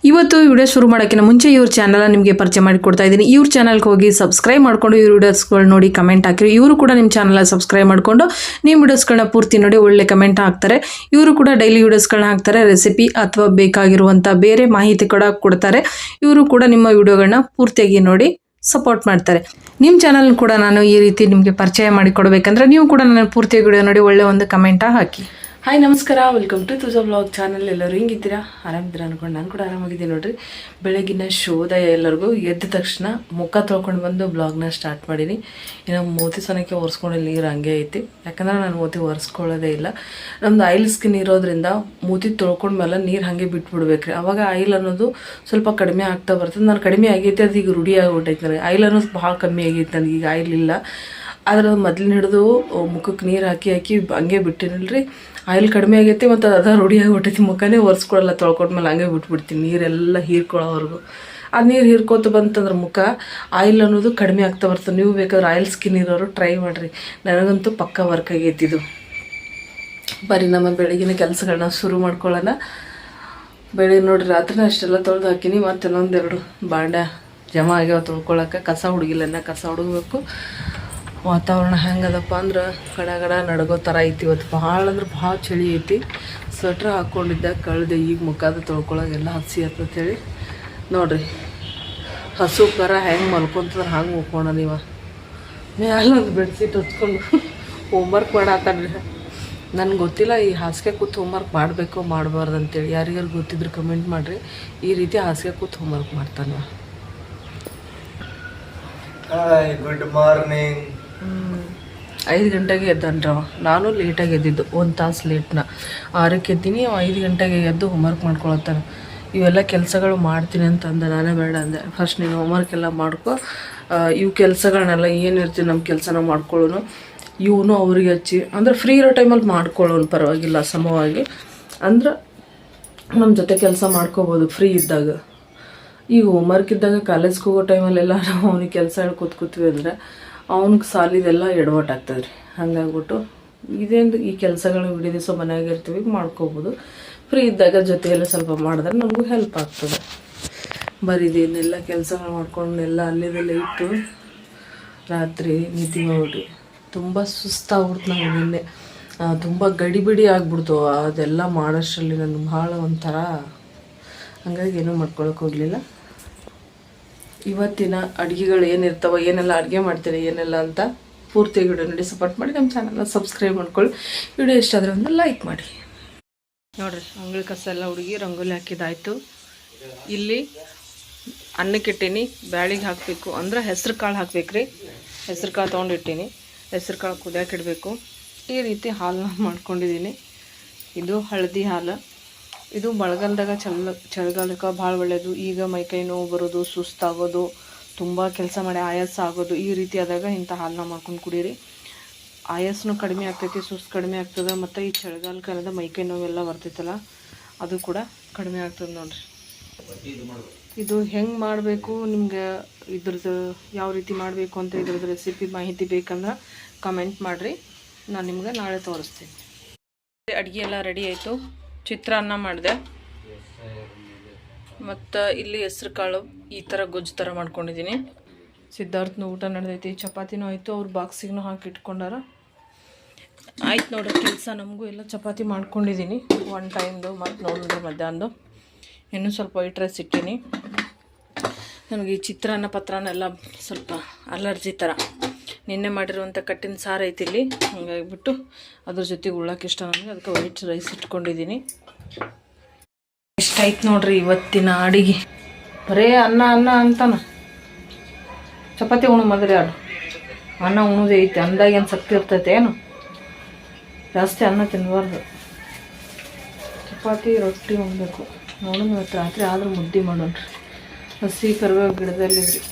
ಇವತ್ತು ವಿಡಿಯೋ ಶುರು ಮಾಡೋಕ್ಕಿಂತ ಮುಂಚೆ ಇವ್ರ ಚಾನಲ್ ನಿಮಗೆ ಪರಿಚಯ ಮಾಡಿ ಕೊಡ್ತಾ ಇದ್ದೀನಿ. ಇವ್ರ ಚಾನಲ್ಗೆ ಹೋಗಿ ಸಬ್ಸ್ಕ್ರೈಬ್ ಮಾಡ್ಕೊಂಡು ಇವ್ರ ವಿಡಿಯೋಸ್ಗಳು ನೋಡಿ ಕಮೆಂಟ್ ಹಾಕಿರಿ. ಇವರು ಕೂಡ ನಿಮ್ಮ ಚಾನಲ್ ಸಬ್ಸ್ಕ್ರೈಬ್ ಮಾಡ್ಕೊಂಡು ನಿಮ್ಮ ವಿಡಿಯೋಸ್ಗಳನ್ನ ಪೂರ್ತಿ ನೋಡಿ ಒಳ್ಳೆ ಕಮೆಂಟ್ ಹಾಕ್ತಾರೆ. ಇವರು ಕೂಡ ಡೈಲಿ ವಿಡಿಯೋಸ್ಗಳನ್ನ ಹಾಕ್ತಾರೆ, ರೆಸಿಪಿ ಅಥವಾ ಬೇಕಾಗಿರುವಂಥ ಬೇರೆ ಮಾಹಿತಿ ಕೂಡ ಕೊಡ್ತಾರೆ. ಇವರು ಕೂಡ ನಿಮ್ಮ ವಿಡಿಯೋಗಳನ್ನ ಪೂರ್ತಿಯಾಗಿ ನೋಡಿ ಸಪೋರ್ಟ್ ಮಾಡ್ತಾರೆ. ನಿಮ್ಮ ಚಾನಲ್ ಕೂಡ ನಾನು ಈ ರೀತಿ ನಿಮಗೆ ಪರಿಚಯ ಮಾಡಿ ಕೊಡಬೇಕಂದ್ರೆ ನೀವು ಕೂಡ ನನ್ನ ಪೂರ್ತಿಯಾಗಿ ವಿಡಿಯೋ ನೋಡಿ ಒಳ್ಳೆ ಒಂದು ಕಮೆಂಟ್ ಹಾಕಿ. ಹಾಯ್ ನಮಸ್ಕಾರ, ವೆಲ್ಕಮ್ ಟು ತುಜಾ ಬ್ಲಾಗ್ ಚಾನಲ್. ಎಲ್ಲರೂ ಹಿಂಗಿದ್ದೀರಾ? ಆರಾಮಿದ್ದೀರಾ ಅನ್ಕೊಂಡು ನಾನು ಕೂಡ ಆರಾಮಾಗಿದ್ದೀನಿ ನೋಡ್ರಿ. ಬೆಳಗಿನ ಶೋದಯ ಎಲ್ಲರಿಗೂ. ಎದ್ದ ತಕ್ಷಣ ಮುಖ ತೊಳ್ಕೊಂಡು ಬಂದು ಬ್ಲಾಗ್ನ ಸ್ಟಾರ್ಟ್ ಮಾಡೀನಿ. ಇನ್ನು ಮೋತಿ ಸೊನಕ್ಕೆ ಒರೆಸ್ಕೊಂಡು ನೀರು ಹಂಗೆ ಐತಿ, ಯಾಕಂದ್ರೆ ನಾನು ಮೋತಿ ಒರೆಸ್ಕೊಳ್ಳೋದೇ ಇಲ್ಲ. ನಮ್ದು ಆಯಿಲ್ ಸ್ಕಿನ್ ಇರೋದ್ರಿಂದ ಮೂತಿ ತೊಳ್ಕೊಂಡ್ಮೇಲೆ ನೀರು ಹಾಗೆ ಬಿಟ್ಬಿಡ್ಬೇಕ್ರಿ. ಅವಾಗ ಆಯಿಲ್ ಅನ್ನೋದು ಸ್ವಲ್ಪ ಕಡಿಮೆ ಆಗ್ತಾ ಬರ್ತದೆ. ನಾನು ಕಡಿಮೆ ಆಗೈತೆ, ಅದು ಈಗ ರೂಢಿ ಆಗಿಬಿಟ್ಟೈತೆ ನನಗೆ. ಆಯಿಲ್ ಅನ್ನೋದು ಭಾಳ ಕಮ್ಮಿ ಆಗೈತೆ ನನಗೆ, ಈಗ ಆಯಿಲ್ ಇಲ್ಲ. ಆದ್ರೆ ಮೊದಲಿನ ಹಿಡಿದು ಮುಖಕ್ಕೆ ನೀರು ಹಾಕಿ ಹಂಗೆ ಬಿಟ್ಟಿನಲ್ರಿ, ಆಯಿಲ್ ಕಡಿಮೆ ಆಗೈತಿ. ಮತ್ತು ಅದು ರೂಢಿ ಆಗಿಬಿಟ್ಟೈತಿ, ಮುಖನೇ ಒರೆಸ್ಕೊಳ್ಳಲ್ಲ. ತೊಳ್ಕೊಂಡ್ಮೇಲೆ ಹಂಗೆ ಬಿಟ್ಬಿಡ್ತೀನಿ ನೀರೆಲ್ಲ ಹೀರ್ಕೊಳ್ಳೋವರೆಗೂ. ಆ ನೀರು ಹೀರ್ಕೋತ ಬಂತಂದ್ರೆ ಮುಖ ಆಯಿಲ್ ಅನ್ನೋದು ಕಡಿಮೆ ಆಗ್ತಾ ಬರ್ತದೆ. ನೀವು ಬೇಕಾದ್ರೆ ಆಯಿಲ್ ಸ್ಕಿನ್ ಇರೋರು ಟ್ರೈ ಮಾಡಿರಿ. ನನಗಂತೂ ಪಕ್ಕ ವರ್ಕ್ ಆಗೈತಿದು. ಬರೀ ನಮ್ಮ ಬೆಳಗಿನ ಕೆಲಸಗಳನ್ನ ಶುರು ಮಾಡ್ಕೊಳ್ಳೋಣ. ಬೆಳಗ್ಗೆ ನೋಡಿರಿ, ರಾತ್ರಿನ ಅಷ್ಟೆಲ್ಲ ತೊಳೆದು ಹಾಕಿನಿ. ಮತ್ತು ಇನ್ನೊಂದೆರಡು ಬಾಂಡೆ ಜಮಾ ಆಗ್ಯಾವ ತೊಳ್ಕೊಳಕ್ಕೆ. ಕಸ ಹುಡುಗಿಲ್ಲ, ಕಸ ಹುಡುಗಬೇಕು. ವಾತಾವರಣ ಹೆಂಗದಪ್ಪ ಅಂದ್ರೆ ಗಡ ನಡಗೋ ಥರ ಐತಿ. ಇವತ್ತು ಭಾಳ ಅಂದ್ರೆ ಭಾಳ ಚಳಿ ಐತಿ. ಸ್ವೆಟ್ರ್ ಹಾಕ್ಕೊಂಡಿದ್ದೆ, ಕಳೆದೆ. ಈಗ ಮುಖದ ತೊಳ್ಕೊಳಗೆಲ್ಲ ಹಸಿ ಅಂತೇಳಿ ನೋಡಿರಿ. ಹಸು ಕರ ಹೆಂಗೆ ಮಲ್ಕೊಂತಂದ್ರೆ ಹಂಗೆ ಮುಕ್ಕೋಣ. ನೀವು ಮ್ಯಾಲೊಂದು ಬೆಡ್ಶೀಟ್ ಹೊಚ್ಕೊಂಡು ಹೋಮ್ವರ್ಕ್ ಮಾಡಾತಾನ್ರಿ. ನನಗೆ ಗೊತ್ತಿಲ್ಲ ಈ ಹಾಸಿಗೆ ಕೂತು ಹೋಮ್ವರ್ಕ್ ಮಾಡಬೇಕು ಮಾಡಬಾರ್ದು ಅಂತೇಳಿ. ಯಾರಿಗಾರು ಗೊತ್ತಿದ್ರು ಕಮೆಂಟ್ ಮಾಡಿರಿ. ಈ ರೀತಿ ಹಾಸಿಗೆ ಕೂತು ಹೋಮ್ವರ್ಕ್ ಮಾಡ್ತಾನೆ. Hi, good morning. 5 ಗಂಟೆಗೆ ಎದ್ದನ್ರವ. ನಾನು ಲೇಟಾಗಿ ಎದ್ದಿದ್ದು, 1 ತಾಸು ಲೇಟ್ನ. 6ಕ್ಕೆ ಎದ್ದೀನಿ, 5 ಗಂಟೆಗೆ ಎದ್ದು ಹೋಮ್ವರ್ಕ್ ಮಾಡ್ಕೊಳತ್ತಾನೆ. ಇವೆಲ್ಲ ಕೆಲಸಗಳು ಮಾಡ್ತೀನಿ ಅಂತಂದೆ. ನಾನೇ ಬೇಡ ಅಂದೆ. ಫಸ್ಟ್ ನೀನು ಹೋಮ್ವರ್ಕ್ ಎಲ್ಲ ಮಾಡ್ಕೊ, ಇವು ಕೆಲಸಗಳನ್ನೆಲ್ಲ ಏನಿರ್ತೀವಿ ನಮ್ಮ ಕೆಲಸನ ಮಾಡ್ಕೊಳ್ಳೋನು. ಇವನು ಅವ್ರಿಗೆ ಹಚ್ಚಿ ಅಂದ್ರೆ ಫ್ರೀ ಇರೋ ಟೈಮಲ್ಲಿ ಮಾಡ್ಕೊಳ್ಳೋನು, ಪರವಾಗಿಲ್ಲ ಸಮವಾಗಿ. ಅಂದ್ರೆ ನಮ್ಮ ಜೊತೆ ಕೆಲಸ ಮಾಡ್ಕೋಬೋದು ಫ್ರೀ ಇದ್ದಾಗ. ಈಗ ಹೋಮ್ವರ್ಕ್ ಇದ್ದಾಗ ಕಾಲೇಜ್ಗೆ ಹೋಗೋ ಟೈಮಲ್ಲೆಲ್ಲ ನಾವು ಅವ್ನಿಗೆ ಕೆಲಸ ಹೇಳಿ ಕೂತ್ವಿ ಅಂದರೆ ಅವ್ನಿಗೆ ಸಾಲಿದೆಲ್ಲ ಎಡವಟ್ಟು ಆಗ್ತದೆ ರೀ. ಹಂಗಾಗ್ಬಿಟ್ಟು ಇದೇನು ಈ ಕೆಲಸಗಳು ಬಿಡಿ ದಿವಸ ಮನೆಯಾಗಿರ್ತೀವಿ ಮಾಡ್ಕೋಬೋದು. ಫ್ರೀ ಇದ್ದಾಗ ಜೊತೆಯೆಲ್ಲ ಸ್ವಲ್ಪ ಮಾಡಿದ್ರೆ ನಮಗೂ ಹೆಲ್ಪ್ ಆಗ್ತದೆ. ಬರೀದೇನೆಲ್ಲ ಕೆಲಸಗಳು ಮಾಡ್ಕೊಂಡು ಎಲ್ಲ ಅಲ್ಲಿದೆಲ್ಲ ಇಟ್ಟು ರಾತ್ರಿ ನಿದ್ದೆ ಹೋಗ್ರಿ. ತುಂಬ ಸುಸ್ತಾಗ್ಬಿಡ್ತು ನಾವು. ನಿನ್ನೆ ತುಂಬ ಗಡಿಬಿಡಿ ಆಗ್ಬಿಡ್ತು. ಅದೆಲ್ಲ ಮಾಡೋಷ್ಟರಲ್ಲಿ ನನಗೆ ಭಾಳ ಒಂಥರ, ಹಂಗಾಗಿ ಏನೂ ಮಾಡ್ಕೊಳಕ್ಕೆ ಹೋಗಲಿಲ್ಲ. ಇವತ್ತಿನ ಅಡುಗೆಗಳು ಏನಿರ್ತಾವೆ, ಏನೆಲ್ಲ ಅಡುಗೆ ಮಾಡ್ತೀನಿ ಏನೆಲ್ಲ ಅಂತ ಪೂರ್ತಿ ವಿಡಿಯೋ ನೋಡಿ ಸಪೋರ್ಟ್ ಮಾಡಿ. ನಮ್ಮ ಚಾನಲ್ನ ಸಬ್ಸ್ಕ್ರೈಬ್ ಮಾಡ್ಕೊಳ್ಳಿ. ವಿಡಿಯೋ ಇಷ್ಟ ಆದರೆ ಒಂದು ಲೈಕ್ ಮಾಡಿ. ನೋಡಿರಿ, ಅಂಗಳ ಕಸ ಎಲ್ಲ ಹುಡುಗಿ ರಂಗೋಲಿ ಹಾಕಿದ್ದಾಯಿತು. ಇಲ್ಲಿ ಅನ್ನಕ್ಕೆ ಇಟ್ಟೀನಿ, ಬ್ಯಾಳಿಗೆ ಹಾಕಬೇಕು. ಅಂದ್ರೆ ಹೆಸ್ರು ಕಾಳು ಹಾಕ್ಬೇಕ್ರಿ. ಹೆಸ್ರು ಕಾಳು ತೊಗೊಂಡಿಟ್ಟೀನಿ. ಹೆಸ್ರು ಕಾಳು ಕುದಿಯೋಕೆ ಇಡಬೇಕು. ಈ ರೀತಿ ಹಾಲನ್ನ ಮಾಡ್ಕೊಂಡಿದ್ದೀನಿ. ಇದು ಹಳದಿ ಹಾಲು. ಇದು ಮಳೆಗಾಲದಾಗ ಚಳಿಗಾಲಕ್ಕೆ ಭಾಳ ಒಳ್ಳೆಯದು. ಈಗ ಮೈಕೈ ನೋವು ಬರೋದು, ಸುಸ್ತಾಗೋದು, ತುಂಬ ಕೆಲಸ ಮಾಡಿ ಆಯಾಸ ಆಗೋದು, ಈ ರೀತಿ ಆದಾಗ ಇಂಥ ಹಾಲನ್ನ ಮಾಡ್ಕೊಂಡು ಕುಡೀರಿ. ಆಯಾಸನೂ ಕಡಿಮೆ ಆಗ್ತೈತಿ, ಸುಸ್ತು ಕಡಿಮೆ ಆಗ್ತದೆ. ಮತ್ತು ಈ ಚಳಿಗಾಲಕ್ಕೆ ಮೈಕೈ ನೋವೆಲ್ಲ ಬರ್ತೈತಲ್ಲ, ಅದು ಕೂಡ ಕಡಿಮೆ ಆಗ್ತದೆ ನೋಡಿರಿ. ಇದು ಹೆಂಗೆ ಮಾಡಬೇಕು, ನಿಮ್ಗೆ ಇದ್ರದ್ದು ಯಾವ ರೀತಿ ಮಾಡಬೇಕು ಅಂತ ಇದ್ರದ್ದು ರೆಸಿಪಿ ಮಾಹಿತಿ ಬೇಕಂದ್ರೆ ಕಮೆಂಟ್ ಮಾಡಿರಿ. ನಾನು ನಿಮ್ಗೆ ನಾಳೆ ತೋರಿಸ್ತೀನಿ. ಅಡುಗೆ ಎಲ್ಲ ರೆಡಿ ಆಯಿತು. ಚಿತ್ರಾನ್ನ ಮಾಡಿದೆ. ಮತ್ತು ಇಲ್ಲಿ ಹೆಸ್ರು ಕಾಳು ಈ ಥರ ಗೊಜ್ಜು ಥರ ಮಾಡ್ಕೊಂಡಿದ್ದೀನಿ. ಸಿದ್ಧಾರ್ಥನ ಊಟ ನಡೆದೈತಿ. ಚಪಾತಿನೂ ಆಯಿತು. ಅವ್ರು ಬಾಕ್ಸಿಗೂ ಹಾಕಿ ಇಟ್ಕೊಂಡಾರ. ಆಯ್ತು ನೋಡ್ರಿ ಕೆಲಸ. ನಮಗೂ ಎಲ್ಲ ಚಪಾತಿ ಮಾಡ್ಕೊಂಡಿದ್ದೀನಿ 1 ಟೈಮ್ದು. ಮತ್ತು ನೋಡಿದ್ರೆ ಮಧ್ಯಾಹ್ನದು ಇನ್ನೂ ಸ್ವಲ್ಪ ವೈಟ್ ರೈಸ್ ಇಟ್ಟೀನಿ. ನನಗೆ ಈ ಚಿತ್ರಾನ್ನ ಪತ್ರಾನ್ನ ಎಲ್ಲ ಸ್ವಲ್ಪ ಅಲರ್ಜಿ ಥರ. ನಿನ್ನೆ ಮಾಡಿರುವಂಥ ಕಟ್ಟಿನ ಸಾರು ಐತಿ ಇಲ್ಲಿ, ಹಂಗಾಗಿಬಿಟ್ಟು ಅದ್ರ ಜೊತೆಗೆ ಉಳ್ಳಕ್ಕೆ ಇಷ್ಟ ನನಗೆ. ಅದಕ್ಕೆ ವೈಟ್ ರೈಸ್ ಇಟ್ಕೊಂಡಿದ್ದೀನಿ. ಇಷ್ಟಾಯ್ತು ನೋಡ್ರಿ ಇವತ್ತಿನ ಅಡಿಗೆ. ಬರೇ ಅನ್ನ ಅನ್ನ ಅಂತಾನ. ಚಪಾತಿ ಉಣ್ಣು ಮದ್ರಿ ಆಡು. ಅನ್ನ ಉಣ್ಣೋದೇ ಐತಿ. ಅಂದಾಗ ಏನು ಶಕ್ತಿ ಇರ್ತೈತೆ ಏನು? ಜಾಸ್ತಿ ಅನ್ನ ತಿನ್ನಬಾರ್ದು. ಚಪಾತಿ ರೊಟ್ಟಿ ಉಣ್ಬೇಕು. ನೋಡೋಣ ಇವತ್ತು ರಾತ್ರಿ ಆದ್ರೆ ಮುದ್ದೆ ಮಾಡೋಣ್ರಿ. ಹಸಿ ಕರಿಬೇವು ಗಿಡದಲ್ಲಿದ್ರಿ.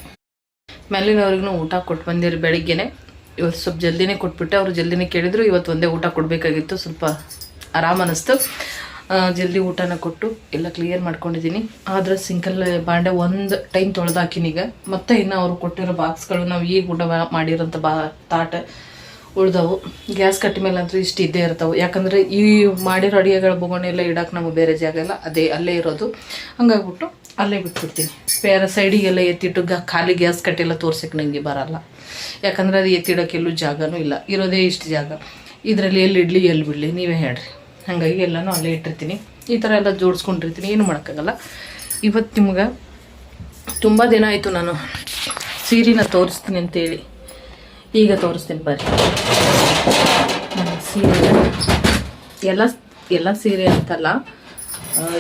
ಮೇಲಿನವ್ರಿಗೂ ಊಟ ಕೊಟ್ಟು ಬಂದಿರಿ ಬೆಳಿಗ್ಗೆನೆ. ಇವತ್ತು ಸ್ವಲ್ಪ ಜಲ್ದಿನೇ ಕೊಟ್ಬಿಟ್ಟೆ. ಅವರು ಜಲ್ದಿನೇ ಕೇಳಿದ್ರು. ಇವತ್ತು ಒಂದೇ ಊಟ ಕೊಡಬೇಕಾಗಿತ್ತು. ಸ್ವಲ್ಪ ಆರಾಮ ಅನ್ನಿಸ್ತು. ಜಲ್ದಿ ಊಟನ ಕೊಟ್ಟು ಎಲ್ಲ ಕ್ಲಿಯರ್ ಮಾಡ್ಕೊಂಡಿದ್ದೀನಿ. ಆದರೆ ಸಿಂಕಲ್ ಬಾಂಡೆ 1 ಟೈಮ್ ತೊಳೆದಾಕಿನಿ ಈಗ. ಮತ್ತು ಇನ್ನು ಅವರು ಕೊಟ್ಟಿರೋ ಬಾಕ್ಸ್ಗಳು ನಾವು ಈಗ ಊಟ ಮಾಡಿರೋಂಥ ತಾಟ ಉಳ್ದವು. ಗ್ಯಾಸ್ ಕಟ್ಟ ಮೇಲೆ ಅಂತೂ ಇಷ್ಟು ಇದ್ದೇ ಇರ್ತಾವೆ. ಯಾಕಂದರೆ ಈ ಮಾಡಿರೋ ಅಡುಗೆಗಳ ಬೊಗಣೆ ಎಲ್ಲ ಇಡೋಕೆ ನಮಗೆ ಬೇರೆ ಜಾಗ ಇಲ್ಲ, ಅದೇ ಅಲ್ಲೇ ಇರೋದು. ಹಂಗಾಗ್ಬಿಟ್ಟು ಅಲ್ಲೇ ಬಿಟ್ಬಿಡ್ತೀನಿ. ಸೈಡಿಗೆಲ್ಲ ಎತ್ತಿಟ್ಟು ಖಾಲಿ ಗ್ಯಾಸ್ ಕಟ್ಟೆಲ್ಲ ತೋರ್ಸಕ್ಕೆ ನನಗೆ ಬರಲ್ಲ. ಯಾಕಂದರೆ ಅದು ಎತ್ತಿಡೋಕೆ ಎಲ್ಲೂ ಜಾಗನೂ ಇಲ್ಲ, ಇರೋದೇ ಇಷ್ಟು ಜಾಗ. ಇದರಲ್ಲಿ ಎಲ್ಲಿ ಇಡಲಿ ಎಲ್ಲಿ ಬಿಡಲಿ ನೀವೇ ಹೇಳ್ರಿ. ಹಾಗಾಗಿ ಎಲ್ಲನೂ ಅಲ್ಲೇ ಇಟ್ಟಿರ್ತೀನಿ. ಈ ಥರ ಎಲ್ಲ ಜೋಡಿಸ್ಕೊಂಡಿರ್ತೀನಿ, ಏನು ಮಾಡೋಕ್ಕಾಗಲ್ಲ. ಇವತ್ತು ನಿಮ್ಗೆ ತುಂಬ ದಿನ ಆಯಿತು ನಾನು ಸೀರೆನ ತೋರಿಸ್ತೀನಿ ಅಂತೇಳಿ. ಈಗ ತೋರಿಸ್ತೀನಿ ಬರ್ರಿ. ಸೀರೆ ಎಲ್ಲ ಸೀರೆ ಅಂತಲ್ಲ,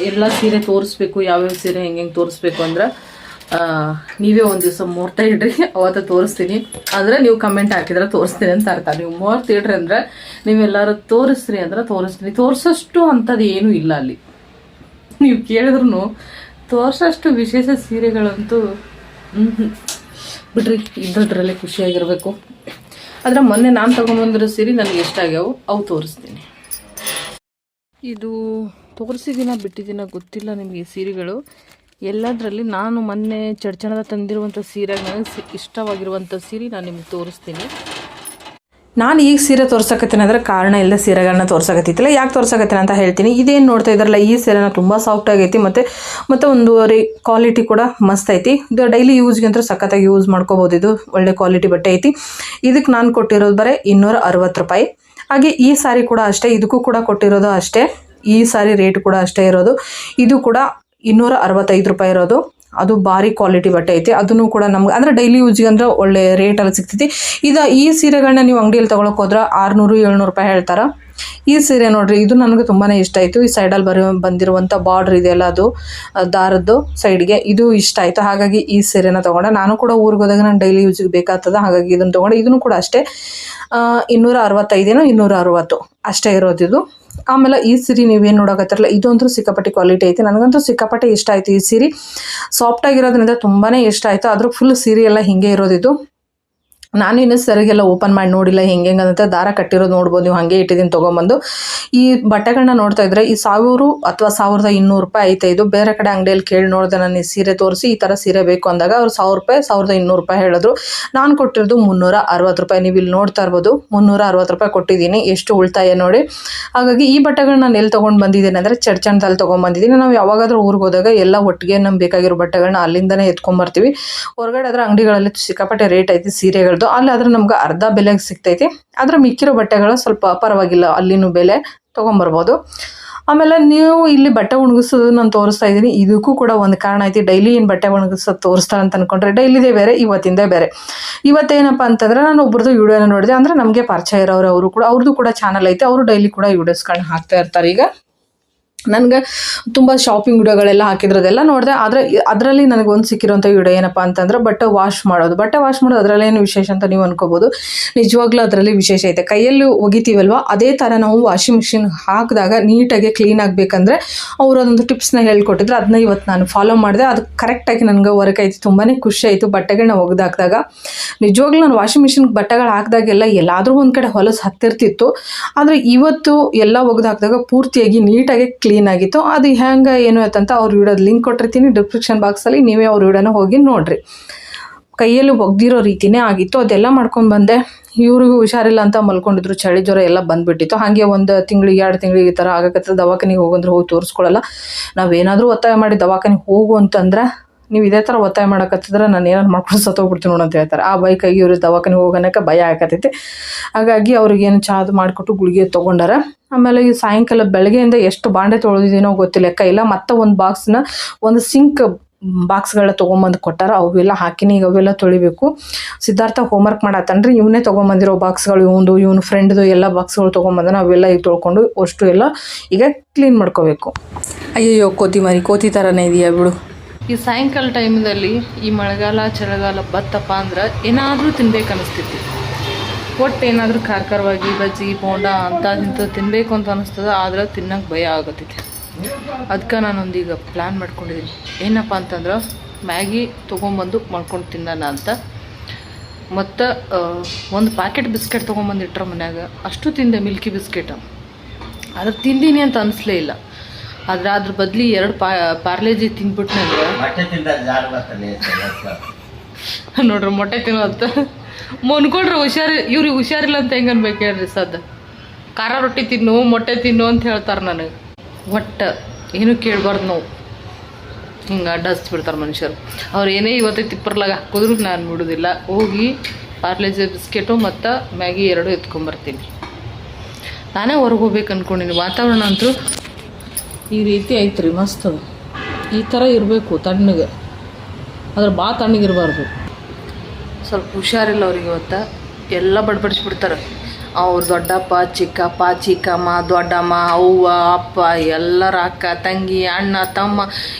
ಎಲ್ಲ ಸೀರೆ ತೋರಿಸ್ಬೇಕು. ಯಾವ್ಯಾವ ಸೀರೆ ಹೆಂಗೆ ತೋರಿಸ್ಬೇಕು ಅಂದ್ರೆ ನೀವೇ ಒಂದು ದಿವಸ ಮುಹೂರ್ತ ಇಡ್ರಿ, ಅವತ್ತು ತೋರಿಸ್ತೀನಿ. ಅಂದರೆ ನೀವು ಕಮೆಂಟ್ ಹಾಕಿದ್ರೆ ತೋರಿಸ್ತೀನಿ ಅಂತ ಅರ್ಥ. ನೀವು ಮುಹೂರ್ತ ಇಡ್ರಿ ಅಂದರೆ ನೀವೆಲ್ಲರೂ ತೋರಿಸ್ರಿ ಅಂದ್ರೆ ತೋರಿಸ್ತೀನಿ. ತೋರಿಸೋಷ್ಟು ಅಂಥದ್ದು ಏನೂ ಇಲ್ಲ ಅಲ್ಲಿ. ನೀವು ಕೇಳಿದ್ರು ತೋರಿಸೋಷ್ಟು ವಿಶೇಷ ಸೀರೆಗಳಂತೂ ಬಿಡ್ರಿ, ಇದ್ದದ್ರಲ್ಲೇ ಖುಷಿಯಾಗಿರಬೇಕು. ಆದರೆ ಮೊನ್ನೆ ನಾನು ತೊಗೊಂಬಂದಿರೋ ಸೀರೆ ನನಗೆ ಎಷ್ಟಾಗ್ಯಾವು ಅವು ತೋರಿಸ್ತೀನಿ. ಇದು ತೋರಿಸಿದಿನ ಬಿಟ್ಟಿದ್ದೀನ ಗೊತ್ತಿಲ್ಲ ನಿಮಗೆ. ಸೀರೆಗಳು ಎಲ್ಲದರಲ್ಲಿ ನಾನು ಮೊನ್ನೆ ಚಡ್ಚಣದ ತಂದಿರುವಂಥ ಸೀರೆ, ನನಗೆ ಇಷ್ಟವಾಗಿರುವಂಥ ಸೀರೆ ನಾನು ನಿಮ್ಗೆ ತೋರಿಸ್ತೀನಿ. ನಾನು ಈಗ ಸೀರೆ ತೋರ್ಸಕತ್ತೀನಿ ಅಂದರೆ ಕಾರಣ ಇಲ್ಲ, ಸೀರೆಗಳನ್ನ ತೋರ್ಸಕತ್ತಿಲ್ಲ. ಯಾಕೆ ತೋರ್ಸಕತ್ತೀನಿ ಅಂತ ಹೇಳ್ತೀನಿ. ಇದೇನು ನೋಡ್ತಾ ಇದ್ದಾರಲ್ಲ, ಈ ಸೀರೆನ ತುಂಬ ಸಾಫ್ಟ್ ಆಗೈತಿ ಮತ್ತು ಒಂದು ಕ್ವಾಲಿಟಿ ಕೂಡ ಮಸ್ತ್ ಐತಿ. ಇದು ಡೈಲಿ ಯೂಸ್ಗೆ ಅಂತ ಸಖತ್ತಾಗಿ ಯೂಸ್ ಮಾಡ್ಕೋಬೋದು. ಇದು ಒಳ್ಳೆ ಕ್ವಾಲಿಟಿ ಬಟ್ಟೆ ಐತಿ. ಇದಕ್ಕೆ ನಾನು ಕೊಟ್ಟಿರೋದು ಬರೀ 260 ರೂಪಾಯಿ. ಹಾಗೆ ಈ ಸಾರಿ ಕೂಡ ಅಷ್ಟೇ, ಇದಕ್ಕೂ ಕೂಡ ಕೊಟ್ಟಿರೋದು ಅಷ್ಟೇ. ಈ ಸಾರಿ ರೇಟ್ ಕೂಡ ಅಷ್ಟೇ ಇರೋದು. ಇದು ಕೂಡ 265 ರೂಪಾಯಿ ಇರೋದು. ಅದು ಭಾರಿ ಕ್ವಾಲಿಟಿ ಬಟ್ಟೆ ಐತಿ. ಅದನ್ನು ಕೂಡ ನಮ್ಗೆ ಅಂದರೆ ಡೈಲಿ ಯೂಸ್ಗೆ ಅಂದ್ರೆ ಒಳ್ಳೆ ರೇಟಲ್ಲಿ ಸಿಗ್ತೈತಿ. ಈ ಸೀರೆಗಳನ್ನ ನೀವು ಅಂಗಡಿಯಲ್ಲಿ ತೊಗೊಳಕ್ಕೆ ಹೋದ್ರೆ 600-700 ರೂಪಾಯಿ ಹೇಳ್ತಾರೆ. ಈ ಸೀರೆ ನೋಡ್ರಿ, ಇದು ನನಗೆ ತುಂಬಾ ಇಷ್ಟ ಆಯಿತು. ಈ ಸೈಡಲ್ಲಿ ಬಂದಿರುವಂಥ ಬಾರ್ಡ್ರ್ ಇದೆಯಲ್ಲ, ಅದು ದಾರದ್ದು ಸೈಡ್ಗೆ, ಇದು ಇಷ್ಟ ಆಯಿತು. ಹಾಗಾಗಿ ಈ ಸೀರೆನ ತೊಗೊಂಡೆ. ನಾನು ಕೂಡ ಊರಿಗೆ ಹೋದಾಗ ನಾನು ಡೈಲಿ ಯೂಸ್ಗೆ ಬೇಕಾಗ್ತದೆ, ಹಾಗಾಗಿ ಇದನ್ನು ತೊಗೊಂಡೆ. ಇದನ್ನು ಕೂಡ ಅಷ್ಟೇ 265-260 ಅಷ್ಟೇ ಇರೋದಿದು. ಆಮೇಲೆ ಈ ಸೀರೆ ನೀವೇನು ನೋಡಕತ್ತಿರಲ್ಲ, ಇದಂತೂ ಸಿಕ್ಕಾಪಟ್ಟೆ ಕ್ವಾಲಿಟಿ ಐತಿ. ನನಗಂತೂ ಸಿಕ್ಕಾಪಟ್ಟೆ ಇಷ್ಟ ಆಯಿತು. ಈ ಸೀರೆ ಸಾಫ್ಟಾಗಿರೋದ್ರಿಂದ ತುಂಬಾ ಇಷ್ಟ ಆಯಿತು. ಅದ್ರ ಫುಲ್ ಸೀರೆ ಎಲ್ಲ ಹಿಂಗೆ ಇರೋದಿದು. ನಾನು ಇನ್ನೂ ಸರಿಗೆಲ್ಲ ಓಪನ್ ಮಾಡಿ ನೋಡಿಲ್ಲ ಹೆಂಗೆ ಅಂತ. ದಾರ ಕಟ್ಟಿರೋದು ನೋಡ್ಬೋದು ನೀವು, ಹಾಗೆ ಇಟ್ಟಿದ್ದೀನಿ ತೊಗೊಂಬಂದು. ಈ ಬಟ್ಟೆಗಳನ್ನ ನೋಡ್ತಾ ಇದ್ರೆ ಈ 1000 ಅಥವಾ 1200 ರೂಪಾಯಿ ಐತೆ. ಇದು ಬೇರೆ ಕಡೆ ಅಂಗಡಿಯಲ್ಲಿ ಕೇಳಿ ನೋಡಿದೆ ನಾನು. ಈ ಸೀರೆ ತೋರಿಸಿ ಈ ಥರ ಸೀರೆ ಬೇಕು ಅಂದಾಗ ಅವ್ರು 1000 ರೂಪಾಯಿ 1200 ರೂಪಾಯಿ ಹೇಳಿದ್ರು. ನಾನು ಕೊಟ್ಟಿರೋದು 360 ರೂಪಾಯಿ. ನೀವು ಇಲ್ಲಿ ನೋಡ್ತಾ ಇರ್ಬೋದು, 360 ರೂಪಾಯಿ ಕೊಟ್ಟಿದ್ದೀನಿ. ಎಷ್ಟು ಉಳಿತಾಯ ನೋಡಿ. ಹಾಗಾಗಿ ಈ ಬಟ್ಟೆಗಳನ್ನ ನಾನು ಎಲ್ಲಿ ತೊಗೊಂಡು ಬಂದಿದ್ದೀನಿ ಅಂದರೆ ಚಡ್ಚಣದಲ್ಲಿ ತೊಗೊಂಡ್ಬಂದಿದ್ದೀನಿ. ನಾವು ಯಾವಾಗಾದ್ರೂ ಊರಿಗೆ ಹೋದಾಗ ಎಲ್ಲ ಒಟ್ಟಿಗೆ ನಮ್ಗೆ ಬೇಕಾಗಿರೋ ಬಟ್ಟೆಗಳನ್ನ ಅಲ್ಲಿಂದನೇ ಎತ್ಕೊಂಬರ್ತೀವಿ. ಹೊರಗಡೆ ಅದರ ಅಂಗಡಿಗಳಲ್ಲಿ ಸಿಕ್ಕಾಪಟ್ಟೆ ರೇಟ್ ಐತಿ ಸೀರೆಗಳದ್ದು. ಅಲ್ಲಿ ಆದ್ರೆ ನಮ್ಗೆ ಅರ್ಧ ಬೆಲೆಗೆ ಸಿಗ್ತೈತಿ. ಆದ್ರೆ ಮಿಕ್ಕಿರೋ ಬಟ್ಟೆಗಳು ಸ್ವಲ್ಪ ಪರವಾಗಿಲ್ಲ, ಅಲ್ಲಿನೂ ಬೆಲೆ ತೊಗೊಂಬರ್ಬೋದು. ಆಮೇಲೆ ನೀವು ಇಲ್ಲಿ ಬಟ್ಟೆ ಒಣಗಿಸೋದು ನಾನು ತೋರಿಸ್ತಾ ಇದ್ದೀನಿ. ಇದಕ್ಕೂ ಕೂಡ ಒಂದು ಕಾರಣ ಐತಿ. ಡೈಲಿ ಏನು ಬಟ್ಟೆ ಒಣಗಿಸೋದು ತೋರಿಸ್ತಾರೆ ಅಂತ ಅಂದ್ಕೊಂಡ್ರೆ ಡೈಲಿದೇ ಬೇರೆ, ಇವತ್ತಿಂದೇ ಬೇರೆ. ಇವತ್ತೇನಪ್ಪ ಅಂತಂದರೆ ನಾನು ಒಬ್ರದ್ದು ವಿಡಿಯೋನ ನೋಡಿದೆ. ಅಂದರೆ ನಮಗೆ ಪರಿಚಯ ಇರೋರು, ಅವ್ರದ್ದು ಕೂಡ ಚಾನಲ್ ಐತೆ. ಅವರು ಡೈಲಿ ಕೂಡ ವಿಡಿಯೋಸ್ಗಳನ್ನ ಹಾಕ್ತಾ ಇರ್ತಾರೆ. ಈಗ ನನಗೆ ತುಂಬ ಶಾಪಿಂಗ್ ವಿಡಿಯೋಗಳೆಲ್ಲ ಹಾಕಿದ್ರದೆಲ್ಲ ನೋಡಿದೆ. ಆದರೆ ಅದರಲ್ಲಿ ನನಗೊಂದು ಸಿಕ್ಕಿರೋಂಥ ವಿಡಿಯೋ ಏನಪ್ಪ ಅಂತಂದ್ರೆ ಬಟ್ಟೆ ವಾಶ್ ಮಾಡೋದು ಅದರಲ್ಲೇನು ವಿಶೇಷ ಅಂತ ನೀವು ಅನ್ಕೋಬೋದು. ನಿಜವಾಗ್ಲೂ ಅದರಲ್ಲಿ ವಿಶೇಷ ಐತೆ. ಕೈಯಲ್ಲಿ ಒಗಿತೀವಲ್ವ, ಅದೇ ಥರ ನಾವು ವಾಷಿಂಗ್ ಮಿಷಿನ್ ಹಾಕಿದಾಗ ನೀಟಾಗಿ ಕ್ಲೀನ್ ಆಗಬೇಕಂದ್ರೆ ಅವರು ಅದೊಂದು ಟಿಪ್ಸ್ನ ಹೇಳ್ಕೊಟ್ಟಿದ್ರು. ಅದನ್ನ ಇವತ್ತು ನಾನು ಫಾಲೋ ಮಾಡಿದೆ. ಅದು ಕರೆಕ್ಟಾಗಿ ನನಗೆ ವರ್ಕ್ ಆಯಿತು. ತುಂಬಾ ಖುಷಿ ಆಯಿತು. ಬಟ್ಟೆಗಳನ್ನ ಒಗೆದಾಕಿದಾಗ ನಿಜವಾಗ್ಲೂ ನಾನು ವಾಷಿಂಗ್ ಮಿಷಿನ್ಗೆ ಬಟ್ಟೆಗಳು ಹಾಕಿದಾಗೆಲ್ಲ ಎಲ್ಲಾದರೂ ಒಂದು ಕಡೆ ಹೊಲಸು ಹತ್ತಿರ್ತಿತ್ತು. ಆದರೆ ಇವತ್ತು ಎಲ್ಲ ಒಗೆದಾಕಿದಾಗ ಪೂರ್ತಿಯಾಗಿ ನೀಟಾಗಿ ಕ್ಲೀನ್ ಆಗಿತ್ತು. ಅದು ಹೆಂಗೆ ಏನು ಅಂತ ಅವ್ರ ವಿಡಿಯೋದ ಲಿಂಕ್ ಕೊಟ್ಟಿರ್ತೀನಿ ಡಿಸ್ಕ್ರಿಪ್ಷನ್ ಬಾಕ್ಸಲ್ಲಿ. ನೀವೇ ಅವ್ರ ವಿಡಿಯೋನ ಹೋಗಿ ನೋಡ್ರಿ. ಕೈಯಲ್ಲಿ ಒಗ್ದಿರೋ ರೀತಿನೇ ಆಗಿತ್ತು. ಅದೆಲ್ಲ ಮಾಡ್ಕೊಂಡು ಬಂದೆ. ಇವ್ರಿಗೂ ಹುಷಾರಿಲ್ಲ ಅಂತ ಮಲ್ಕೊಂಡಿದ್ರು. ಚಳಿ ಜ್ವರ ಎಲ್ಲ ಬಂದುಬಿಟ್ಟಿತ್ತು. ಹಾಗೆ 1 ತಿಂಗಳಿಗೆ 2 ತಿಂಗಳಿಗೆ ಈ ಥರ ಆಗಕತ್ತ ದವಾಖಾನಿಗೆ ಹೋಗಂದ್ರೆ ಹೋಗಿ ತೋರಿಸ್ಕೊಳ್ಳಲ್ಲ. ನಾವೇನಾದರೂ ಒತ್ತಾಯ ಮಾಡಿ ದವಾಖಾನಿಗೆ ಹೋಗು ಅಂತಂದ್ರೆ, ನೀವು ಇದೇ ಥರ ಒತ್ತಾಯ ಮಾಡೋಕತ್ತಿದ್ರೆ ನಾನು ಏನಾರು ಮಾಡ್ಕೊಂಡು ಸತ್ತೋಗ್ಬಿಡ್ತೀನಿ ನೋಡು ಅಂತ ಹೇಳ್ತಾರೆ. ಆ ಬೈಕಾಗಿ ಇವ್ರಿಗೆ ದವಾಖಾನಿಗೆ ಹೋಗೋಣಕ್ಕೆ ಭಯ ಆಗತ್ತೈತಿ. ಹಾಗಾಗಿ ಅವ್ರಿಗೇನು ಚಾದು ಮಾಡಿಕೊಟ್ಟು ಗುಳಿಗೆ ತೊಗೊಂಡಾರ. ಆಮೇಲೆ ಈ ಸಾಯಂಕಾಲ ಬೆಳಗ್ಗೆಯಿಂದ ಎಷ್ಟು ಬಾಂಡೆ ತೊಳೆದಿದ್ದೀನೋ ಗೊತ್ತಿಲ್ಲ, ಲೆಕ್ಕ ಇಲ್ಲ. ಮತ್ತು ಒಂದು ಬಾಕ್ಸ್ನ ಒಂದು ಸಿಂಕ್ ಬಾಕ್ಸ್ಗಳನ್ನ ತೊಗೊಂಬಂದು ಕೊಟ್ಟಾರ. ಅವೆಲ್ಲ ಹಾಕಿನಿ. ಈಗ ಅವೆಲ್ಲ ತೊಳಿಬೇಕು. ಸಿದ್ಧಾರ್ಥ ಹೋಮ್ವರ್ಕ್ ಮಾಡತ್ತನ್ರಿ. ಇವನೇ ತೊಗೊಂಬಂದಿರೋ ಬಾಕ್ಸ್ಗಳು, ಇವನು ಫ್ರೆಂಡ್ದು ಎಲ್ಲ ಬಾಕ್ಸ್ಗಳು ತೊಗೊಂಬಂದನ. ಅವೆಲ್ಲ ಈಗ ತೊಳ್ಕೊಂಡು ಅಷ್ಟು ಎಲ್ಲ ಈಗ ಕ್ಲೀನ್ ಮಾಡ್ಕೋಬೇಕು. ಅಯ್ಯಯ್ಯೋ, ಕೋತಿ ಥರನೇ ಇದೆಯಾ ಬಿಡು. ಈ ಸಾಯಂಕಾಲ ಟೈಮಲ್ಲಿ ಈ ಮಳೆಗಾಲ ಚಳಿಗಾಲ ಬತ್ತಪ್ಪ ಅಂದ್ರೆ ಏನಾದರೂ ತಿನ್ಬೇಕು ಅನಿಸ್ತೈತಿ. ಒಟ್ಟು ಏನಾದರೂ ಖಾರವಾಗಿ ಬಜ್ಜಿ ಬೋಂಡ ಇಂಥದ್ದು ತಿನ್ನಬೇಕು ಅಂತ ಅನಿಸ್ತದೆ. ಆದ್ರೆ ತಿನ್ನೋಕೆ ಭಯ ಆಗತ್ತೈತಿ. ಅದಕ್ಕೆ ನಾನೊಂದೀಗ ಪ್ಲ್ಯಾನ್ ಮಾಡ್ಕೊಂಡಿದ್ದೀನಿ. ಏನಪ್ಪ ಅಂತಂದ್ರೆ ಮ್ಯಾಗಿ ತೊಗೊಂಬಂದು ಮಾಡ್ಕೊಂಡು ತಿನ್ನೋಣ ಅಂತ. ಮತ್ತು ಒಂದು ಪ್ಯಾಕೆಟ್ ಬಿಸ್ಕೆಟ್ ತೊಗೊಂಬಂದಿಟ್ರೆ ಮನ್ಯಾಗ ಅಷ್ಟು ತಿಂದೆ, ಮಿಲ್ಕಿ ಬಿಸ್ಕೆಟ್. ಅದ್ರ ತಿಂದೀನಿ ಅಂತ ಅನಿಸ್ಲೇ ಇಲ್ಲ. ಆದರೆ ಅದ್ರ ಬದಲಿ 2 ಪಾರ್ಲೇಜಿ ತಿಂದ್ಬಿಟ್ನಂದ್ರೆ ನೋಡ್ರಿ, ಮೊಟ್ಟೆ ತಿನ್ನೋಂತ ಮೊನ್ಕೊಂಡ್ರೆ ಇವ್ರಿಗೆ ಹುಷಾರಿಲ್ಲ ಅಂತ ಹೆಂಗೆ ಅನ್ಬೇಕು ಹೇಳ್ರಿ. ಖಾರ ರೊಟ್ಟಿ ತಿನ್ನು, ಮೊಟ್ಟೆ ತಿನ್ನು ಅಂತ ಹೇಳ್ತಾರೆ ನನಗೆ. ಒಟ್ಟು ಏನು ಕೇಳಬಾರ್ದು ನಾವು. ಹಿಂಗೆ ಅಡ್ಡ ಹಚ್ಬಿಡ್ತಾರೆ ಮನುಷ್ಯರು. ಅವ್ರು ಏನೇ ಇವತ್ತೇ ತಿಪ್ಪರ್ಲಾಗ ಹಾಕಿದ್ರು ನಾನು ಬಿಡೋದಿಲ್ಲ. ಹೋಗಿ ಪಾರ್ಲೇಜಿ ಬಿಸ್ಕೆಟು ಮತ್ತು ಮ್ಯಾಗಿ 2 ಎತ್ಕೊಂಬರ್ತೀನಿ. ನಾನೇ ಹೊರಗೆ ಹೋಗ್ಬೇಕು ಅಂದ್ಕೊಂಡಿನಿ. ವಾತಾವರಣ ಅಂತೂ ಈ ರೀತಿ ಐತ್ರಿ, ಮಸ್ತ್ ಅದು. ಈ ಥರ ಇರಬೇಕು ತಣ್ಣಗೆ, ಅದ್ರ ಭಾಳ ತಣ್ಣಗಿರಬಾರ್ದು. ಸ್ವಲ್ಪ ಹುಷಾರಿಲ್ಲ ಅವ್ರಿಗೆ ಇವತ್ತು. ಎಲ್ಲ ಬಡ್ಬಡಿಸ್ಬಿಡ್ತಾರೆ. ಅವ್ರ ದೊಡ್ಡಪ್ಪ ಚಿಕ್ಕಪ್ಪ ಚಿಕ್ಕಮ್ಮ ದೊಡ್ಡಮ್ಮ ಅವ್ವ ಅಪ್ಪ ಎಲ್ಲರ ಅಕ್ಕ ತಂಗಿ ಅಣ್ಣ ತಮ್ಮ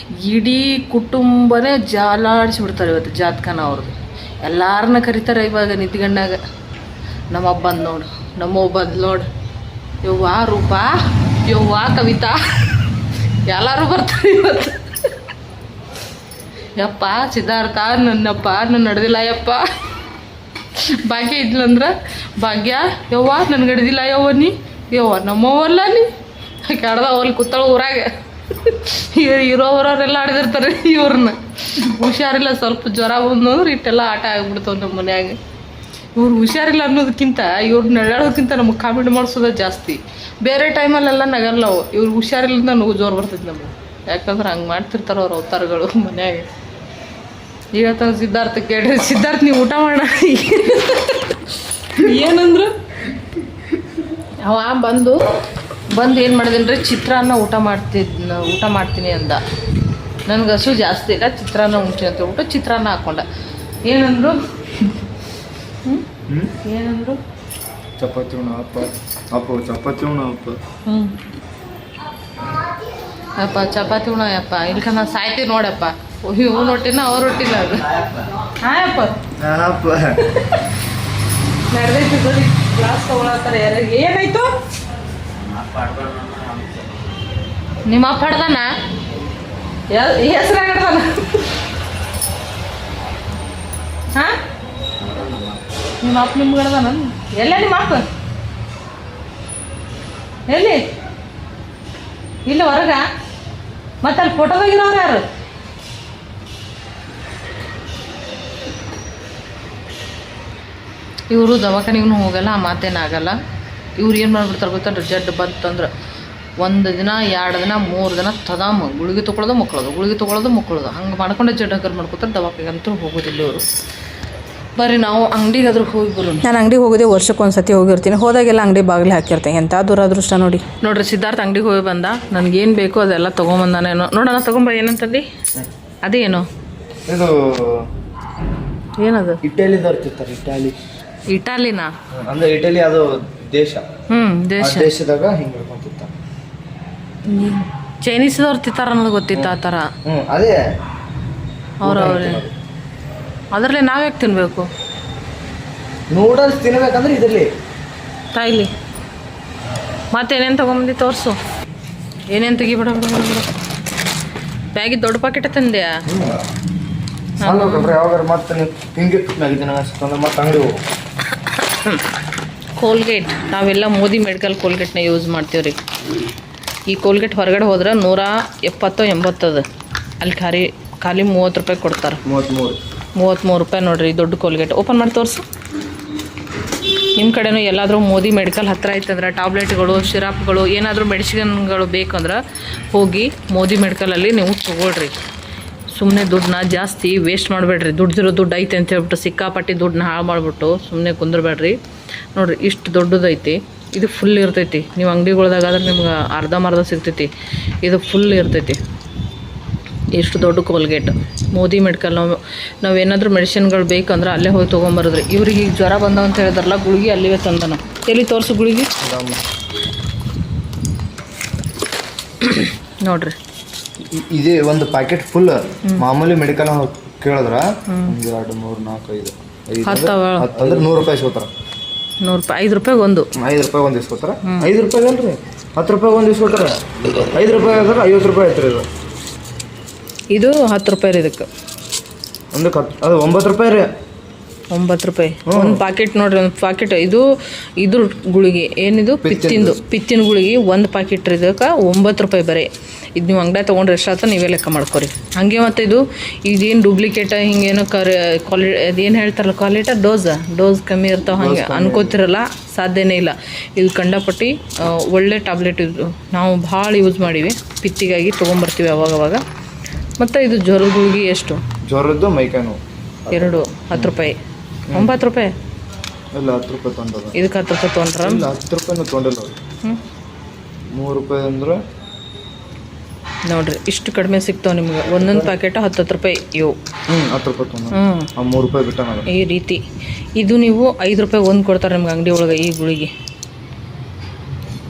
ಇಡೀ ಕುಟುಂಬನೇ ಜಾಲಾಡಿಸ್ಬಿಡ್ತಾರೆ ಇವತ್ತು. ಜಾತ್ಕನ ಅವ್ರದ್ದು ಎಲ್ಲಾರನ್ನ ಕರೀತಾರೆ ಇವಾಗ ನಿಂತ್ಗಣ್ಣಾಗ. ನಮ್ಮಪ್ಪ ಬಂದು ನೋಡು, ನಮ್ಮವ್ವ ಬಂದು ನೋಡು, ಯವ್ವ ರೂಪ, ಯವ್ವ ಕವಿತಾ, ಎಲ್ಲರೂ ಬರ್ತಾರೆ ಇವತ್ತು. ಯಪ್ಪ ಸಿದ್ಧಾರ್ಥ ನನ್ನಪ್ಪ ನನ್ನ ನಡೆದಿಲ್ಲ ಯಪ್ಪ. ಭಾಗ್ಯ ಇದ್ಲಂದ್ರೆ ಭಾಗ್ಯ ಯವ್ವ ನನ್ಗೆ ಹಿಡ್ದಿಲ್ಲ ಯವ್ವ ನೀ, ಯವ್ವ ನಮ್ಮವ್ವಲ್ಲ ನೀ ಕಡ್ದ ಅಲ್ಲಿ ಕೂತಾಳ ಊರಾಗ. ಇರೋವರೆಲ್ಲ ಆಡಿದಿರ್ತಾರೆ ಇವ್ರನ್ನ. ಹುಷಾರಿಲ್ಲ, ಸ್ವಲ್ಪ ಜ್ವರ ಬಂದಂದ್ರೆ ಇಟ್ಟೆಲ್ಲ ಆಟ ಆಗ್ಬಿಡ್ತಾವೆ ನಮ್ಮ ಮನ್ಯಾಗ. ಇವ್ರು ಹುಷಾರಿಲ್ಲ ಅನ್ನೋದಕ್ಕಿಂತ ಇವ್ರು ನಳ್ಳಾಡೋದಕ್ಕಿಂತ ನಮಗೆ ಕಾಮಿಡಿ ಮಾಡಿಸೋದ ಜಾಸ್ತಿ. ಬೇರೆ ಟೈಮಲ್ಲೆಲ್ಲ ನಗಲ್ಲ ಅವು. ಇವ್ರು ಹುಷಾರಿಲ್ಲದ ನಗು ಜೋರು ಬರ್ತೈತೆ ನಮಗೆ. ಯಾಕಂದ್ರೆ ಹಂಗೆ ಮಾಡ್ತಿರ್ತಾರೆ ಅವ್ರ ಅವತಾರಗಳು ಮನ್ಯಾಗ. ಈಗ ಸಿದ್ಧಾರ್ಥ ಕೇಳ್ರಿ, ಸಿದ್ಧಾರ್ಥ ನೀವು ಊಟ ಮಾಡ ಏನಂದ್ರು ಅವ ಬಂದು ಏನು ಮಾಡಿದೀನಿ ರೀ, ಚಿತ್ರಾನ್ನ ಊಟ ಮಾಡ್ತೀನಿ ಅಂದ. ನನಗೆ ಹಸು ಜಾಸ್ತಿ ಇಲ್ಲ, ಚಿತ್ರಾನ್ನ ಉಂಟು ಅಂತ ಊಟ ಚಿತ್ರಾನ್ನ ಹಾಕ್ಕೊಂಡ. ಏನಂದ್ರು ಏನಂದ್ರು ಚಪಾತಿ ಉಣ ಅಪ್ಪ, ಚಪಾತಿ ಉಣ ಅಪ್ಪ. ಅಪ್ಪ ಚಪಾತಿ ಉಣ ಅಪ್ಪ, ಇಲ್ಕ ನಾ ಸಾಯ್ತೀವಿ ನೋಡಪ್ಪ. ಇವ್ನು ರೊಟ್ಟಿನ ಅವ್ರ ರೊಟ್ಟಿಲ್ಲ ಅದು. ಹಾಯಪ್ಪ ನಡೆದೈತಿ ಗ್ಲಾಸ್ ತೊಗೊಳತ್ತಾರೆ ಯಾರಿಗೆ. ಏನಾಯ್ತು ನಿಮ್ಮ ಅಪ್ಪ ಹಡ್ದಾನ ಹೆಸ್ರಾಗ ಹಿಡ್ದಾನ? ಹಾಂ ನಿಮ್ಮ ಅಪ್ಪ ನಿಮ್ಗೆ ಹಿಡ್ದಾನ? ಎಲ್ಲ ನಿಮ್ಮ ಅಪ್ಪ ಎಲ್ಲಿ? ಇಲ್ಲ ಹೊರಗ? ಮತ್ತೆ ಅಲ್ಲಿ ಫೋಟೋದಾಗಿರೋರು ಯಾರು? ಇವರು ದವಾಖಾನೆಗೂ ಹೋಗಲ್ಲ, ಆ ಮಾತೇನಾಗಲ್ಲ. ಇವ್ರು ಏನು ಮಾಡಿಬಿಡ್ತಾರೆ ಗೊತ್ತಂದ್ರೆ, ಜಡ್ ಬಂತಂದ್ರೆ 1 ದಿನ 2 ದಿನ 3 ದಿನ ತದಾಮ ಗುಳಿಗೆ ತೊಗೊಳೋದು ಮಕ್ಕಳೋದು, ಗುಳಿಗೆ ತೊಗೊಳೋದು ಮಕ್ಕಳೋದು, ಹಂಗೆ ಮಾಡ್ಕೊಂಡೆ ಜಡ್ ಹಕ್ಕರ್ ಮಾಡ್ಕೊತಾರೆ. ದವಾಖಾನೆಗಂತೂ ಹೋಗೋದಿಲ್ಲ ಇವರು. ಬರ್ರಿ ನಾವು ಅಂಗಡಿಗಾದ್ರೂ ಹೋಗಿ ಬರೋಣ. ನಾನು ಅಂಗಡಿಗೆ ಹೋಗೋದೇ ವರ್ಷಕ್ಕೊಂದು ಸತಿ ಹೋಗಿರ್ತೀನಿ. ಹೋದಾಗೆಲ್ಲ ಅಂಗಡಿ ಬಾಗಿಲು ಹಾಕಿರ್ತೇನೆ. ಎಂಥ ದುರಾದೃಷ್ಟ ನೋಡಿ. ನೋಡ್ರಿ ಸಿದ್ಧಾರ್ಥ ಅಂಗಡಿಗೆ ಹೋಗಿ ಬಂದ. ನನಗೇನು ಬೇಕೋ ಅದೆಲ್ಲ ತೊಗೊಂಬಂದಾನೇನೋ. ನೋಡೋಣ ತೊಗೊಂಬ. ಏನಂತಂದು ಅದೇನು ಇದು ಏನದು? ಇಟಲಿ ತರ್ತಿರ್ತಾರೆ. ಇಟಾಲಿನಾ? ಅಂದ್ರೆ ಇಟಲಿ ಅದು ದೇಶ. ದೇಶದಾಗ ಹಿಂಗೆ ಹೇಳ್ಕೊಂತಿರ್ತಾರೆ. ಚೈನೀಸ್ದವ್ರು ತಿಂತಾರ ಅನ್ನೋದು ಗೊತ್ತಿತ್ತು ಆ ಥರ. ಅದೇ ಅವ್ರವ್ರೆ. ಅದರಲ್ಲಿ ನಾವ್ಯಾಕೆ ತಿನ್ನಬೇಕು? ನೂಡಲ್ಸ್ ತಿನ್ಬೇಕಂದ್ರೆ ಇದರಲ್ಲಿ ತಾಯಿಲಿ. ಮತ್ತೇನೇನು ತೊಗೊಂಬಂದು ತೋರಿಸು. ಏನೇನು ತೆಗಿಬಿಡ ಬ್ಯಾಗಿ ದೊಡ್ಡ ಪಾಕೆಟ್ ತಂದ್ಯಾ? ಯಾವಾಗ ಮತ್ತೆ ನೀವು ಹಿಂಗೆ ಮತ್ತೆ ಅಂಗಡಿ ಹೋಗು. ಕೋಲ್ಗೇಟ್ ನಾವೆಲ್ಲ ಮೋದಿ ಮೆಡಿಕಲ್ ಕೋಲ್ಗೇಟ್ನ ಯೂಸ್ ಮಾಡ್ತೀವಿ ರೀ. ಈ ಕೋಲ್ಗೇಟ್ ಹೊರಗಡೆ ಹೋದ್ರೆ 170-80 ಅದ. ಅಲ್ಲಿ ಖಾಲಿ 30 ರೂಪಾಯಿ ಕೊಡ್ತಾರೆ. 33 ರೂಪಾಯಿ ನೋಡ್ರಿ ದೊಡ್ಡ ಕೋಲ್ಗೇಟ್. ಓಪನ್ ಮಾಡಿ ತೋರಿಸು. ನಿಮ್ಮ ಕಡೆನೂ ಎಲ್ಲಾದರೂ ಮೋದಿ ಮೆಡಿಕಲ್ ಹತ್ತಿರ ಆಯ್ತಂದ್ರೆ ಟ್ಯಾಬ್ಲೆಟ್ಗಳು ಸಿರಾಪ್ಗಳು ಏನಾದರೂ ಮೆಡಿಸಿನ್ಗಳು ಬೇಕಂದ್ರೆ ಹೋಗಿ ಮೋದಿ ಮೆಡಿಕಲಲ್ಲಿ ನೀವು ತೊಗೊಳ್ರಿ. ಸುಮ್ಮನೆ ದುಡ್ಡನ್ನ ಜಾಸ್ತಿ ವೇಸ್ಟ್ ಮಾಡಬೇಡ್ರಿ. ದುಡ್ಡಿರೋ ದುಡ್ಡು ಐತೆ ಅಂತ ಹೇಳ್ಬಿಟ್ಟು ಸಿಕ್ಕಾಪಟ್ಟಿ ದುಡ್ಡನ್ನ ಹಾಳು ಮಾಡಿಬಿಟ್ಟು ಸುಮ್ಮನೆ ಕುಂದ್ರಬೇಡ್ರಿ. ನೋಡಿರಿ ಇಷ್ಟು ದೊಡ್ಡದೈತಿ. ಇದು ಫುಲ್ ಇರ್ತೈತಿ. ನೀವು ಅಂಗಡಿಗಳ್ದಾಗಾದ್ರೆ ನಿಮ್ಗೆ ಅರ್ಧಂಬರ್ಧ ಸಿಗ್ತೈತಿ. ಇದು ಫುಲ್ ಇರ್ತೈತಿ. ಇಷ್ಟು ದೊಡ್ಡ ಕೋಲ್ಗೇಟ್ ಮೋದಿ ಮೆಡಿಕಲ್. ನಾವೇನಾದರೂ ಮೆಡಿಸಿನ್ಗಳು ಬೇಕಂದ್ರೆ ಅಲ್ಲೇ ಹೋಗಿ ತೊಗೊಂಬರೋದ್ರಿ. ಇವ್ರಿಗೆ ಈಗ ಜ್ವರ ಬಂದವ ಅಂತ ಹೇಳಿದ್ರಲ್ಲ, ಗುಳಿಗೆ ಅಲ್ಲಿಗೆ ತಂದನ. ಎಲ್ಲಿ ತೋರಿಸು ಗುಳಿಗೆ. ನೋಡ್ರಿ ಇದೇ ಒಂದು ಪ್ಯಾಕೆಟ್ ಫುಲ್ ಮಾಮೂಲಿ ಮೆಡಿಕಲ್ ಕೇಳಿದ್ರ 1 2 3 4 5 ಅಂದ್ರೆ 100 ರೂಪಾಯಿ ಇಸ್ಕೋತಾರ. 100 ರೂಪಾಯಿ 5 ರೂಪಾಯಿಗೆ ಒಂದು 5 ರೂಪಾಯಿ ಒಂದು ಇಸ್ಕೋತಾರ. 5 ರೂಪಾಯಿ ಅಲ್ರಿ 10 ರೂಪಾಯಿ ಒಂದು ಇಸ್ಕೋತಾರ. 5 ರೂಪಾಯಿ ಆದ್ರೆ 50 ರೂಪಾಯಿ ಐತ್ರಿ ಇದು. ಇದು 10 ರೂಪಾಯಿ ರೀ. ಇದಕ್ಕೆ ಒಂದಕ್ಕೆ ಅದು 9 ರೂಪಾಯಿ ರೀ. 9 ರೂಪಾಯಿ ಒಂದು ಪ್ಯಾಕೆಟ್ ನೋಡ್ರಿ. ಒಂದು ಪ್ಯಾಕೆಟ್ ಇದ್ರ ಗುಳಿಗೆ ಏನಿದು ಪಿತ್ತಿನ ಗುಳಿಗೆ ಒಂದು ಪ್ಯಾಕೆಟ್ ರೀ. ಇದಕ್ಕೆ 9 ರೂಪಾಯಿ ಬರೀ. ಇದು ನೀವು ಅಂಗಡಿ ತೊಗೊಂಡ್ರೆ ಎಷ್ಟಾಯ್ತು ನೀವೇ ಲೆಕ್ಕ ಮಾಡ್ಕೊರಿ. ಹಾಗೆ ಮತ್ತು ಇದೇನು ಡೂಪ್ಲಿಕೇಟ ಹಿಂಗೇನೋ ಅದೇನು ಹೇಳ್ತಾರಲ್ಲ ಕ್ವಾಲಿಟಿ ಡೋಸ್ ಕಮ್ಮಿ ಇರ್ತಾವೆ ಹಂಗೆ ಅನ್ಕೋತಿರಲ್ಲ. ಸಾಧ್ಯನೇ ಇಲ್ಲ. ಇದು ಕಂಡಪಟ್ಟಿ ಒಳ್ಳೆ ಟ್ಯಾಬ್ಲೆಟ್. ಇದು ನಾವು ಭಾಳ ಯೂಸ್ ಮಾಡೀವಿ. ಪಿತ್ತಿಗಾಗಿ ತೊಗೊಂಬರ್ತೀವಿ ಅವಾಗವಾಗ. ಮತ್ತು ಇದು ಜ್ವರದ ಗುಳಿಗೆ ಎಷ್ಟು? ಜ್ವರದ್ದು ಮೈಕೈ ನೋವು 2 10 ರೂಪಾಯಿ 9 ರೂಪಾಯಿ ಇಲ್ಲ 10 ರೂಪಾಯಿ ತೊಗೊಂಡಲ್ಲ. ಇದಕ್ಕೆ 10 ರೂಪಾಯಿ ತೊಗೊಂಡ್ರ? ಇಲ್ಲ 10 ರೂಪಾಯಿನೂ ತೊಗೊಂಡಿಲ್ಲ ಅವ್ರು. 3 ರೂಪಾಯಿ ಅಂದ್ರೆ ನೋಡ್ರಿ ಇಷ್ಟು ಕಡಿಮೆ ಸಿಗ್ತಾವೆ ನಿಮ್ಗೆ. ಒಂದೊಂದು ಪ್ಯಾಕೆಟ್ 10 ರೂಪಾಯಿ ಇವು. 10 ರೂಪಾಯಿ ತೊಗೊಂಡು 3 ರೂಪಾಯಿ ಬಿಟ್ಟ ನಾನು ಈ ರೀತಿ. ಇದು ನೀವು 5 ರೂಪಾಯಿ ಒಂದು ಕೊಡ್ತಾರೆ ನಿಮ್ಗೆ ಅಂಗಡಿ ಒಳಗೆ ಈ ಗುಳಿಗೆ.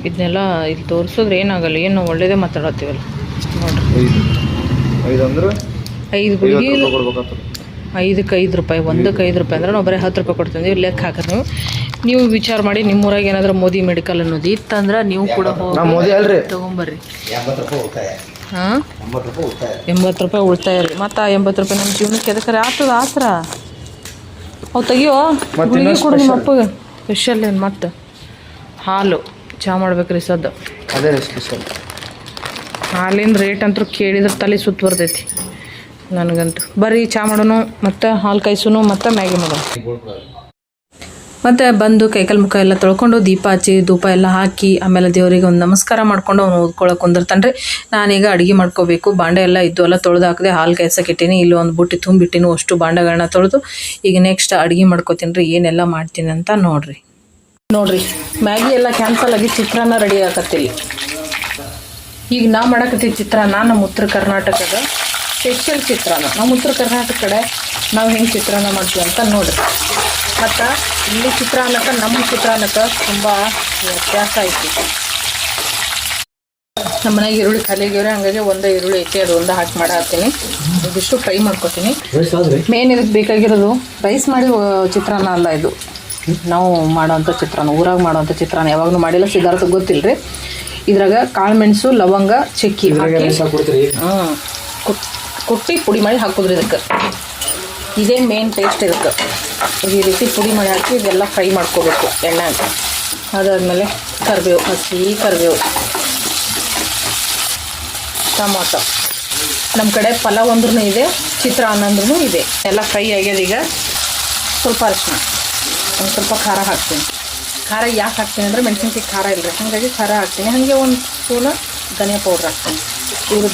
ಇದನ್ನೆಲ್ಲ ಇಲ್ಲಿ ತೋರಿಸಿದ್ರೆ ಏನಾಗಲ್ಲ, ಏನು ಒಳ್ಳೇದೇ ಮಾತಾಡತ್ತೀವಲ್ಲ ನೋಡ್ರಿ. 5 ಅಂದ್ರೆ 5 ಗುಳಿಗೆ ಕೊಡ್ಬೇಕಾಗ್ತದೆ. 5ಕ್ಕೆ 5 ರೂಪಾಯಿ, 1ಕ್ಕೆ 5 ರೂಪಾಯಿ ಅಂದ್ರೆ ನಾವು ಬರೀ 10 ರೂಪಾಯಿ ಕೊಡ್ತೀವಿ. ಲೆಕ್ಕ ಹಾಕಿದ್ರೆ ನೀವು ವಿಚಾರ ಮಾಡಿ, ನಿಮ್ಮೂರಾಗ ಏನಾದರೂ ಮೋದಿ ಮೆಡಿಕಲ್ ಅನ್ನೋದು ಇತ್ತಂದ್ರೆ ನೀವು ಕೂಡ ಮೋದಿ ಅಲ್ರಿ ತೊಗೊಂಬರ್ರಿ. 80 ರೂಪಾಯಿ ಉಳಿತಾಯ. ಹಾಂ 80 ರೂಪಾಯಿ ಉಳಿತಾಯ ರೀ. ಮತ್ತು 80 ರೂಪಾಯಿ ನಮ್ಮ ಜೀವನಕ್ಕೆ ಎದಕ್ಕೆ ಆಗ್ತದ ಆತರ? ಅವು ತೆಗಿಯೋ ಗುಳಿಗೆ ಕೊಡು ನಿಮ್ಮ ಅಪ್ಪಗೆ. ಸ್ಪೆಷಲ್ ಏನು ಮತ್ತು ಹಾಲು ಚಹಾ ಮಾಡ್ಬೇಕ್ರಿ ಸದ್ದು. ಅದೇ ಸ್ಪೆಷಲ್. ಹಾಲಿನ ರೇಟ್ ಅಂತೂ ಕೇಳಿದ್ರೆ ತಲೆ ಸುತ್ತ ಬರ್ತೈತಿ ನನಗಂತೂ. ಬರ್ರಿ ಚಹಾ ಮಾಡೋಣ, ಮತ್ತು ಹಾಲು ಕಾಯಿಸೋನು, ಮತ್ತು ಮ್ಯಾಗಿ ಮಾಡೋಣ. ಮತ್ತು ಬಂದು ಕೈಕಾಲು ಮುಖ ಎಲ್ಲ ತೊಳ್ಕೊಂಡು ದೀಪ ಹಚ್ಚಿ ಧೂಪ ಎಲ್ಲ ಹಾಕಿ ಆಮೇಲೆ ದೇವರಿಗೆ ಒಂದು ನಮಸ್ಕಾರ ಮಾಡ್ಕೊಂಡು ಅವ್ನು ಓದ್ಕೊಳಕ್ಕೆ ಕುಂದಿರ್ತಾನೆ ರೀ. ನಾನೀಗ ಅಡುಗೆ ಮಾಡ್ಕೋಬೇಕು. ಬಾಂಡೆ ಎಲ್ಲ ಇದ್ದು ಎಲ್ಲ ತೊಳೆದು ಹಾಕಿದೆ, ಹಾಲು ಕಾಯ್ಸಕ್ಕೆ ಇಟ್ಟೀನಿ. ಇಲ್ಲಿ ಒಂದು ಬುಟ್ಟಿ ತುಂಬಿಟ್ಟಿನಿ ಅಷ್ಟು ಬಾಂಡೆಗಳನ್ನ ತೊಳೆದು. ಈಗ ನೆಕ್ಸ್ಟ್ ಅಡುಗೆ ಮಾಡ್ಕೋತೀನಿ ರೀ. ಏನೆಲ್ಲ ಮಾಡ್ತೀನಿ ಅಂತ ನೋಡ್ರಿ. ಮ್ಯಾಗಿ ಎಲ್ಲ ಕ್ಯಾನ್ಸಲ್ ಆಗಿ ಚಿತ್ರಾನ್ನ ರೆಡಿ ಆಗತ್ತಿಲ್ಲ. ಈಗ ನಾ ಮಾಡಕತ್ತೀವಿ ಚಿತ್ರಾನ್ನ ನಮ್ಮ ಉತ್ತರ ಕರ್ನಾಟಕದ ಸ್ಪೆಷಲ್ ಚಿತ್ರಾನ್ನ. ನಮ್ಮ ಉತ್ತರ ಕರ್ನಾಟಕ ಕಡೆ ನಾವು ಹೆಂಗೆ ಚಿತ್ರಾನ್ನ ಮಾಡ್ತೀವಿ ಅಂತ ನೋಡ್ರಿ. ಮತ್ತು ಇಲ್ಲಿ ಚಿತ್ರಾನ್ನಕ್ಕೆ ನಮ್ಮ ಚಿತ್ರಾನ್ನಕ್ಕೆ ತುಂಬ ವ್ಯತ್ಯಾಸ ಐತಿ. ನಮ್ಮ ಮನೆಗೆ ಈರುಳ್ಳಿ ಖಾಲಿಯಾಗ್ಯವ್ರೆ, ಹಂಗಾಗಿ ಒಂದು ಈರುಳ್ಳಿ ಐತಿ, ಅದು ಒಂದು ಹಾಕಿ ಮಾಡತ್ತೀನಿ. ಇದಿಷ್ಟು ಫ್ರೈ ಮಾಡ್ಕೊತೀನಿ. ಮೇನ್ ಇದಕ್ಕೆ ಬೇಕಾಗಿರೋದು ರೈಸ್ ಮಾಡಿ ಚಿತ್ರಾನ್ನ ಅಲ್ಲ, ಇದು ನಾವು ಮಾಡೋವಂಥ ಚಿತ್ರಾನ್ನ, ಊರಾಗ ಮಾಡೋವಂಥ ಚಿತ್ರಾನ್ನ. ಯಾವಾಗಲೂ ಮಾಡಿಲ್ಲ, ಸಿದ್ಧಾರ್ಥ ಗೊತ್ತಿಲ್ಲ ರೀ. ಇದ್ರಾಗ ಕಾಳು ಮೆಣಸು, ಲವಂಗ, ಚಕ್ಕಿ ಕುಟ್ಟಿ ಪುಡಿ ಮಾಡಿ ಹಾಕೋದ್ರಿ. ಇದಕ್ಕೆ ಇದೇ ಮೇನ್ ಟೇಸ್ಟ್. ಇದಕ್ಕೆ ಈ ರೀತಿ ಪುಡಿ ಮಾಡಿ ಹಾಕಿ ಇದೆಲ್ಲ ಫ್ರೈ ಮಾಡ್ಕೋಬೇಕು ಎಣ್ಣೆಗೆ. ಅದಾದಮೇಲೆ ಕರಿಬೇವು, ಹಸಿ ಕರಿಬೇವು, ಟೊಮಾಟೊ. ನಮ್ಮ ಕಡೆ ಪಲಾವ್ ಅಂದ್ರೂ ಇದೆ, ಚಿತ್ರಾನ್ನ ಅಂದ್ರೂ ಇದೆ. ಎಲ್ಲ ಫ್ರೈ ಆಗ್ಯದ. ಈಗ ಸ್ವಲ್ಪ ಅರಿಶಿನ, ಒಂದು ಸ್ವಲ್ಪ ಖಾರ ಹಾಕ್ತೀನಿ. ಖಾರ ಯಾಕೆ ಹಾಕ್ತೀನಿ ಅಂದರೆ ಮೆಣಸಿನ್ಕಾಯಿ ಖಾರ ಇಲ್ಲರಿ, ಹಾಗಾಗಿ ಖಾರ ಹಾಕ್ತೀನಿ. ಹಾಗೆ ಒಂದು ಸ್ಪೂನು ಧನಿಯಾ ಪೌಡ್ರ್ ಹಾಕ್ತೀನಿ. ಇವರು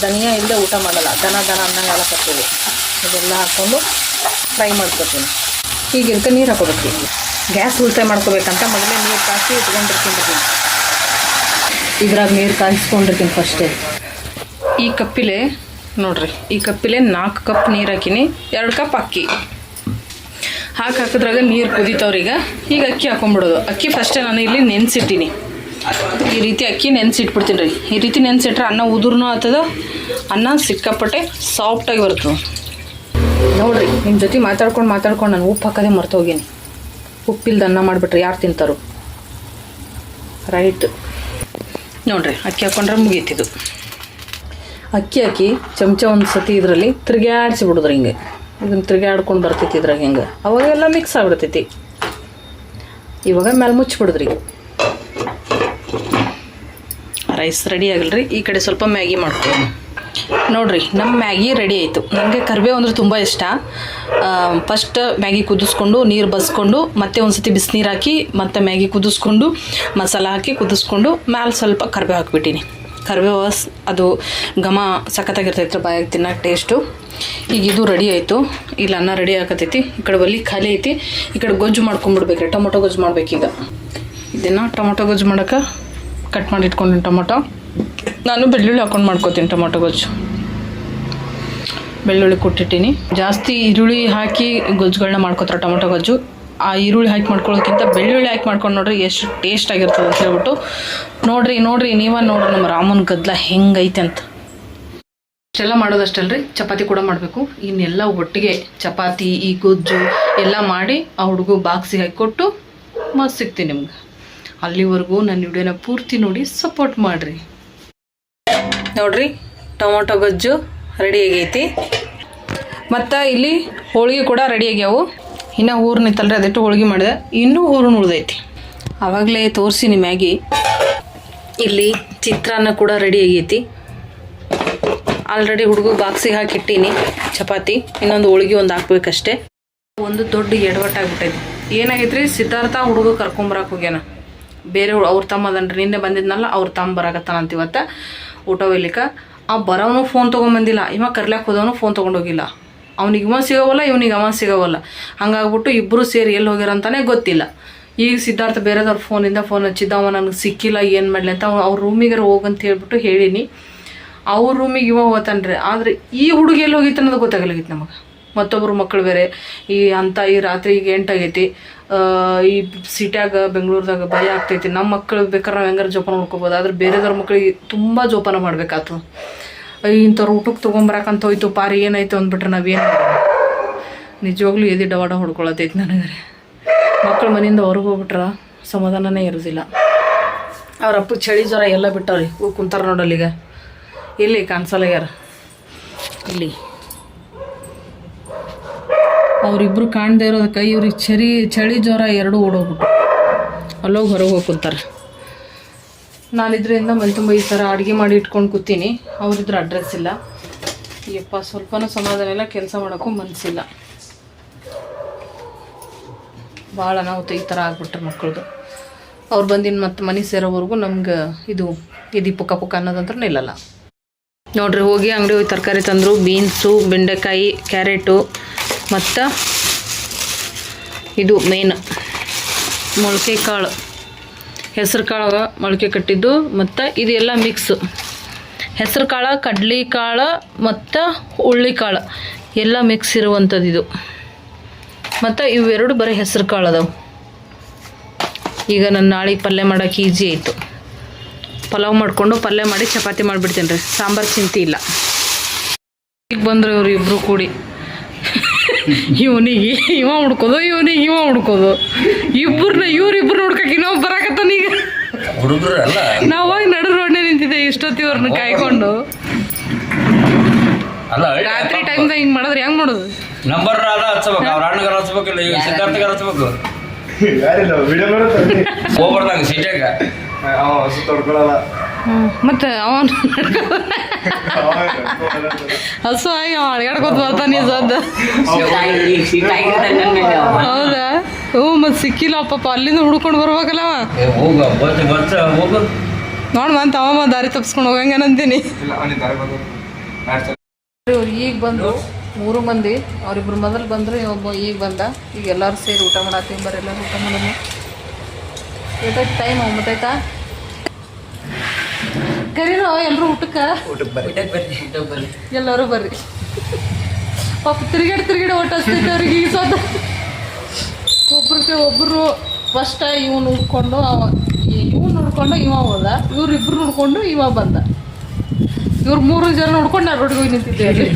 ಧನಿಯಾ ಇಲ್ಲದೆ ಊಟ ಮಾಡಲ್ಲ, ದನ ಅನ್ನಂಗೆ ಎಲ್ಲ ಕಟ್ತೀವಿ. ಇದೆಲ್ಲ ಹಾಕ್ಕೊಂಡು ಫ್ರೈ ಮಾಡ್ಕೊತೀನಿ. ಈಗ ಇದಕ್ಕೆ ನೀರು ಹಾಕೋಬೇಕು. ಗ್ಯಾಸ್ ಉಳಿತಾಯ ಮಾಡ್ಕೋಬೇಕಂತ ಮೊದಲೇ ನೀರು ಕಾಯಿಸಿ ಇಟ್ಕೊಂಡಿರ್ತೀನಿ. ಇದ್ರಾಗ ನೀರು ಕಾಯಿಸ್ಕೊಂಡಿರ್ತೀನಿ ಫಸ್ಟೇ. ಈ ಕಪ್ಪಿಲೆ ನೋಡಿರಿ, ಈ ಕಪ್ಪಿಲೆ 4 ಕಪ್ ನೀರು ಹಾಕಿನಿ, 2 ಕಪ್ ಅಕ್ಕಿ ಹಾಕಿದ್ರಾಗ ನೀರು ಕುದೀತವ್ರೀಗ. ಈಗ ಅಕ್ಕಿ ಹಾಕೊಂಡ್ಬಿಡೋದು. ಅಕ್ಕಿ ಫಸ್ಟೇ ನಾನು ಇಲ್ಲಿ ನೆನೆಸಿಟ್ಟಿನಿ. ಈ ರೀತಿ ಅಕ್ಕಿ ನೆನೆಸಿಟ್ಬಿಡ್ತೀನಿ ರೀ. ಈ ರೀತಿ ನೆನೆಸಿಟ್ರೆ ಅನ್ನ ಉದುರ್ನೂ ಆಗ್ತದೆ, ಅನ್ನ ಸಿಕ್ಕಾಪಟ್ಟೆ ಸಾಫ್ಟಾಗಿ ಬರ್ತದೆ. ನೋಡಿರಿ, ನಿಮ್ಮ ಜೊತೆ ಮಾತಾಡ್ಕೊಂಡು ನಾನು ಉಪ್ಪು ಹಾಕೋದೇ ಮರ್ತೋಗೀನಿ. ಉಪ್ಪಿಲ್ದ ಅನ್ನ ಮಾಡಿಬಿಟ್ರೆ ಯಾರು ತಿಂತಾರೋ? ರೈಟ್. ನೋಡಿರಿ, ಅಕ್ಕಿ ಹಾಕ್ಕೊಂಡ್ರೆ ಮುಗೀತಿದ್ದು. ಅಕ್ಕಿ ಹಾಕಿ ಚಮಚ ಒಂದು ಸತಿ ಇದರಲ್ಲಿ ತಿರುಗಾಡಿಸಿಬಿಡೋದ್ರಿ. ಹಿಂಗೆ ಇದನ್ನು ತಿರುಗಾಡ್ಕೊಂಡು ಬರ್ತೈತಿ ಇದ್ರಾಗ. ಹಿಂಗೆ ಅವಾಗೆಲ್ಲ ಮಿಕ್ಸ್ ಆಗ್ಬಿಡ್ತೈತಿ. ಇವಾಗ ಮೇಲೆ ಮುಚ್ಚಿಬಿಡೋದ್ರಿ. ರೈಸ್ ರೆಡಿ ಆಗಲ್ರಿ. ಈ ಕಡೆ ಸ್ವಲ್ಪ ಮ್ಯಾಗಿ ಮಾಡ್ಕೊಳ್ಳೋಣ. ನೋಡಿರಿ, ನಮ್ಮ ಮ್ಯಾಗಿ ರೆಡಿ ಆಯಿತು. ನನಗೆ ಕರಿಬೇವು ಅಂದರೆ ತುಂಬ ಇಷ್ಟ. ಫಸ್ಟ್ ಮ್ಯಾಗಿ ಕುದಿಸ್ಕೊಂಡು ನೀರು ಬಸ್ಕೊಂಡು ಮತ್ತೆ ಒಂದು ಸತಿ ಬಿಸಿನೀರು ಹಾಕಿ ಮತ್ತೆ ಮ್ಯಾಗಿ ಕುದಿಸ್ಕೊಂಡು ಮಸಾಲ ಹಾಕಿ ಕುದಿಸ್ಕೊಂಡು ಮ್ಯಾಲೆ ಸ್ವಲ್ಪ ಕರಿಬೇವು ಹಾಕ್ಬಿಟ್ಟಿನಿ. ಕರಿಬೇವು ಅದು ಘಮ ಸಖತ್ತಾಗಿರ್ತೈತೆ ಬಾಯಾಗಿ ತಿನ್ನೋಕೆ ಟೇಸ್ಟು. ಈಗ ಇದು ರೆಡಿ ಆಯಿತು. ಇಲ್ಲಿ ಅನ್ನ ರೆಡಿ ಆಗತೈತಿ. ಈ ಕಡೆ ಒಲಿ ಖಾಲಿ ಐತಿ. ಈ ಕಡೆ ಗೊಜ್ಜು ಮಾಡ್ಕೊಂಡ್ಬಿಡ್ಬೇಕ್ರಿ. ಟೊಮೊಟೊ ಗೊಜ್ಜು ಮಾಡ್ಬೇಕೀಗ. ಇದನ್ನು ಟೊಮೊಟೊ ಗೊಜ್ಜು ಮಾಡೋಕೆ ಕಟ್ ಮಾಡಿ ಇಟ್ಕೊಂಡಿನಿ ಟೊಮೊಟೊ. ನಾನು ಬೆಳ್ಳುಳ್ಳಿ ಹಾಕ್ಕೊಂಡು ಮಾಡ್ಕೋತೀನಿ ಟೊಮೊಟೊ ಗೊಜ್ಜು. ಬೆಳ್ಳುಳ್ಳಿ ಕೊಟ್ಟಿಟ್ಟಿನಿ. ಜಾಸ್ತಿ ಈರುಳ್ಳಿ ಹಾಕಿ ಗೊಜ್ಜುಗಳನ್ನ ಮಾಡ್ಕೋತಾರೆ ಟೊಮೊಟೊ ಗೊಜ್ಜು. ಆ ಈರುಳ್ಳಿ ಹಾಕಿ ಮಾಡ್ಕೊಳ್ಳೋಕ್ಕಿಂತ ಬೆಳ್ಳುಳ್ಳಿ ಹಾಕಿ ಮಾಡ್ಕೊಂಡು ನೋಡ್ರಿ ಎಷ್ಟು ಟೇಸ್ಟ್ ಆಗಿರ್ತದೆ ಅಂತ ಹೇಳ್ಬಿಟ್ಟು. ನೋಡ್ರಿ ನೀವೇ ನೋಡ್ರಿ ನಮ್ಮ ರಾಮನ ಗದ್ದಲ ಹೆಂಗೈತೆ ಅಂತ. ಇಷ್ಟೆಲ್ಲ ಮಾಡೋದಷ್ಟಲ್ರಿ, ಚಪಾತಿ ಕೂಡ ಮಾಡಬೇಕು. ಇನ್ನೆಲ್ಲ ಒಟ್ಟಿಗೆ ಚಪಾತಿ ಈ ಗೊಜ್ಜು ಎಲ್ಲ ಮಾಡಿ ಆ ಹುಡುಗ ಬಾಕ್ಸಿಗೆ ಹಾಕಿ ಕೊಟ್ಟು ಮಸ್ತ್ ಸಿಗ್ತೀನಿ ನಿಮ್ಗೆ. ಅಲ್ಲಿವರೆಗೂ ನನ್ನ ವಿಡಿಯೋನ ಪೂರ್ತಿ ನೋಡಿ ಸಪೋರ್ಟ್ ಮಾಡಿರಿ. ನೋಡ್ರಿ, ಟೊಮೊಟೊ ಗೊಜ್ಜು ರೆಡಿ ಆಗೈತಿ. ಮತ್ತು ಇಲ್ಲಿ ಹೋಳಿಗೆ ಕೂಡ ರೆಡಿ ಆಗ್ಯಾವು. ಇನ್ನೂ ಹೂರ್ನ ಇತ್ತಲ್ರಿ, ಅದಿಟ್ಟು ಹೋಳಿಗೆ ಮಾಡಿದೆ. ಇನ್ನೂ ಹೂರ್ನ ಉಳ್ದೈತಿ. ಆವಾಗಲೇ ತೋರಿಸಿನಿ ಮ್ಯಾಗಿ. ಇಲ್ಲಿ ಚಿತ್ರಾನ್ನ ಕೂಡ ರೆಡಿ ಆಗೈತಿ. ಆಲ್ರೆಡಿ ಹುಡುಗ ಬಾಕ್ಸಿಗೆ ಹಾಕಿಟ್ಟೀನಿ ಚಪಾತಿ. ಇನ್ನೊಂದು ಹೋಳಿಗೆ ಒಂದು ಹಾಕ್ಬೇಕಷ್ಟೇ. ಒಂದು ದೊಡ್ಡ ಎಡವಟ್ಟಾಗ್ಬಿಟ್ಟೈತಿ. ಏನಾಗೈತ್ರಿ, ಸಿದ್ಧಾರ್ಥ ಹುಡುಗ ಕರ್ಕೊಂಬರಕ್ಕೆ ಹೋಗ್ಯಾನ. ಬೇರೆ ಅವ್ರ ತಮ್ಮ ಅದನ್ರಿ, ನಿನ್ನೆ ಬಂದಿದ್ನಲ್ಲ ಅವ್ರ ತಮ್ಮ ಬರಾಕತ್ತಾನಂತ ಇವತ್ತು ಊಟ ಒಯ್ಲಿಕ್ಕೆ. ಆ ಬರೋನು ಫೋನ್ ತೊಗೊಂಬಂದಿಲ್ಲ, ಇವ ಕರ್ಲ್ಯಾಕೆ ಹೋದವನು ಫೋನ್ ತೊಗೊಂಡೋಗಿಲ್ಲ. ಅವ್ನಿಗೆ ಇವ ಸಿಗೋವಲ್ಲ, ಇವನಿಗೆ ಅವ ಸಿಗೋವಲ್ಲ. ಹಂಗಾಗ್ಬಿಟ್ಟು ಇಬ್ಬರು ಸೇರಿ ಎಲ್ಲಿ ಹೋಗ್ಯಾರಂತಾನೆ ಗೊತ್ತಿಲ್ಲ. ಈಗ ಸಿದ್ಧಾರ್ಥ ಬೇರೆದವ್ರ ಫೋನಿಂದ ಫೋನ್ ಹಚ್ಚಿದ್ದ, ಅವ ನನಗೆ ಸಿಕ್ಕಿಲ್ಲ, ಏನು ಮಾಡಲಿ ಅಂತ ಅವ್ರ ರೂಮಿಗೆ ಹೋಗಂತ ಹೇಳ್ಬಿಟ್ಟು ಹೇಳೀನಿ. ಅವ್ರ ರೂಮಿಗೆ ಇವ ಹೋಗ್ತಾನ್ರಿ. ಆದರೆ ಈ ಹುಡುಗಿ ಎಲ್ಲಿ ಹೋಗಿತ್ತು ಅನ್ನೋದು ಗೊತ್ತಾಗಲಾಗಿತ್ತು ನಮಗೆ. ಮತ್ತೊಬ್ಬರು ಮಕ್ಕಳು ಬೇರೆ ಈ ರಾತ್ರಿ ಈಗ 8 ಆಗೈತಿ. ಈ ಸಿಟ್ಯಾಗ ಬೆಂಗಳೂರದಾಗ ಭಯ ಆಗ್ತೈತಿ. ನಮ್ಮ ಮಕ್ಕಳು ಬೇಕಾದ್ರೆ ನಾವು ಹೆಂಗಾರು ಜೋಪಾನ ನೋಡ್ಕೋಬೋದು, ಆದ್ರೆ ಬೇರೆದವ್ರ ಮಕ್ಳಿಗೆ ತುಂಬ ಜೋಪಾನ ಮಾಡ್ಬೇಕಾಯ್ತು. ಇಂಥವ್ರು ಊಟಕ್ಕೆ ತೊಗೊಂಬರಕಂತ ಹೋಯ್ತು ಪಾರಿ ಏನಾಯ್ತು ಅಂದ್ಬಿಟ್ರೆ ನಾವೇನು ನಿಜವಾಗ್ಲೂ ಎದಿ ಡವಾಡ ಹೊಡ್ಕೊಳತೈತಿ ನನಗೆ. ಮಕ್ಕಳು ಮನೆಯಿಂದ ಹೊರಗೆ ಹೋಗ್ಬಿಟ್ರೆ ಸಮಾಧಾನನೇ ಇರೋದಿಲ್ಲ. ಅವ್ರ ಅಪ್ಪ ಚಳಿ ಜ್ವರ ಎಲ್ಲ ಬಿಟ್ಟವ್ರಿ. ಕುಂತಾರ ನೋಡಲ್ಲ ಈಗ, ಇಲ್ಲಿ ಕಾಣಿಸಲ್ಲ ಯಾರು, ಇಲ್ಲಿ ಅವರಿಬ್ಬರು ಕಾಣದೇ ಇರೋದಕ್ಕೆ ಇವ್ರಿಗೆ ಚಳಿ ಜ್ವರ ಎರಡೂ ಓಡೋಗ್ಬಿಟ್ಟು ಅಲ್ಲೋಗಿ ಹೊರಗೆ ಹೋಗಿ ಕುಂತಾರೆ. ನಾನಿದ್ರಿಂದ ಮನೆ ತುಂಬ ಈ ಥರ ಅಡುಗೆ ಮಾಡಿ ಇಟ್ಕೊಂಡು ಕೂತೀನಿ. ಅವರಿದ್ರೆ ಅಡ್ರೆಸ್ ಇಲ್ಲ. ಯಪ್ಪ ಸ್ವಲ್ಪನೂ ಸಮಾಧಾನ ಇಲ್ಲ, ಕೆಲಸ ಮಾಡೋಕ್ಕೂ ಮನಸ್ಸಿಲ್ಲ. ಭಾಳ ನಾವು ಈ ಥರ ಆಗ್ಬಿಟ್ರೆ ಮಕ್ಕಳದು. ಅವ್ರು ಬಂದಿನ ಮತ್ತು ಮನೆ ಸೇರೋವರೆಗೂ ನಮ್ಗೆ ಇದು ಪುಕ್ಕ ಅನ್ನೋದಂತ್ರ ನಿಲ್ಲಲ್ಲ ನೋಡ್ರಿ. ಹೋಗಿ ಅಂಗಡಿ ಹೋಗಿ ತರಕಾರಿ ತಂದರು. ಬೀನ್ಸು, ಬೆಂಡೆಕಾಯಿ, ಕ್ಯಾರೆಟು ಮತ್ತು ಇದು ಮೇನ್ ಮೊಳಕೆ ಕಾಳು, ಹೆಸರು ಕಾಳು ಮೊಳಕೆ ಕಟ್ಟಿದ್ದು, ಮತ್ತು ಇದು ಎಲ್ಲ ಮಿಕ್ಸು. ಹೆಸರು ಕಾಳು, ಕಡ್ಲಿ ಕಾಳು ಮತ್ತು ಹುಳ್ಳಿಕಾಳು ಎಲ್ಲ ಮಿಕ್ಸ್ ಇರುವಂಥದ್ದು ಇದು. ಮತ್ತು ಇವೆರಡು ಬರೀ ಹೆಸರು ಕಾಳು ಅದಾವೆ. ಈಗ ನಾನು ನಾಳೆಗೆ ಪಲ್ಯ ಮಾಡೋಕೆ ಈಸಿ ಆಯಿತು. ಪಲಾವ್ ಮಾಡಿಕೊಂಡು ಪಲ್ಯ ಮಾಡಿ ಚಪಾತಿ ಮಾಡಿಬಿಡ್ತೀನಿ ರೀ. ಸಾಂಬಾರು ಚಿಂತೆ ಇಲ್ಲ. ಈಗ ಬಂದ್ರೆ ಇವರು ಇಬ್ಬರು ಕೂಡಿ ಇವನಿಗೆ ಇವ ಹುಡ್ಕೋದು, ಇವನಿಗೆ ಇವ ಹುಡ್ಕೋದು, ಇವ್ರಿಬ್ರು ನೋಡ್ಕಕ್ಕೆ ಇನ್ನೊಬ್ಬ ಬರಾಕತ್ತಾನ. ಈಗ ನಾವಾಗ ನಡು ರೋಡ್ನೇ ನಿಂತಿದ್ದೆ ಇಷ್ಟೊತ್ತಿ ಅವ್ರನ್ನ ಕಾಯ್ಕೊಂಡು. ರಾತ್ರಿ ಟೈಮ್ದಾಗ ಹಿಂಗೆ ಮಾಡಿದ್ರೆ ಹೆಂಗೆ ಮಾಡೋದು? ನಂಬರ್ ಹಚ್ಬೇಕು, ಅವ್ರ ಅಣ್ಣಗಾರ ಹಚ್ಬೇಕಿಲ್ಲ, ಈಗ ಸಿದ್ಧಾರ್ಥಗಾರ ಹಚ್ಬೇಕು. ಹೋಗ್ಬಾರ್ದಾಗ ಸಿಟ್ಯಾಗ ಮತ್ತೆ ಅವನು ಹಸು ಆಗಿ ಅವ ಅಡ್ಗಾಡ್ಕೊತ ಬರ್ತಾನೆ ಸದ್ದ. ಹೌದಾ? ಮತ್ತೆ ಸಿಕ್ಕಿಲ್ಲ ಪಾಪ, ಅಲ್ಲಿಂದ ಹುಡ್ಕೊಂಡು ಬರ್ಬೇಕಲ್ಲ ಅವ. ನೋಡ್ ಬಂತ ಅವ ದಾರಿ ತಪ್ಸ್ಕೊಂಡು ಹೋಗಂಗೇನಂತೀನಿ. ಇವ್ರು ಈಗ ಬಂದು 3 ಮಂದಿ, ಅವರಿಬ್ರು ಮೊದಲು ಬಂದರು, ಒಬ್ಬ ಈಗ ಬಂದ. ಈಗ ಎಲ್ಲರೂ ಸೇರಿ ಊಟ ಮಾಡತ್ತೀವಿ. ಬರ್ರಿ ಎಲ್ಲರೂ ಊಟ ಮಾಡೋದು. ಎಷ್ಟೈತೆ ಟೈಮ್? 9 ಆಯ್ತಾ? ಕರೀರೋ ಎಲ್ಲರೂ ಊಟಕ್ಕೆ ಎಲ್ಲರೂ ಬರ್ರಿ. ಪಾಪ ತಿರುಗಾಡಿ ಊಟ ಹಚ್ತೈತೆ ಅವ್ರಿಗೆ. ಈಗ ಸದ ಒಬ್ಬರು ಫಸ್ಟ್ ಇವ್ನು ಹುಡ್ಕೊಂಡು ಇವ ಹೋದ. ಇವ್ರಿಬ್ರು ನೋಡ್ಕೊಂಡು ಇವ ಬಂದ. ಇವ್ರು 3 ಜನ ನೋಡ್ಕೊಂಡು ನಾನು ರೋಡ್ಗೆ ಹೋಗಿ ನಿಂತಿದ್ದೆ ಅಲ್ಲಿ.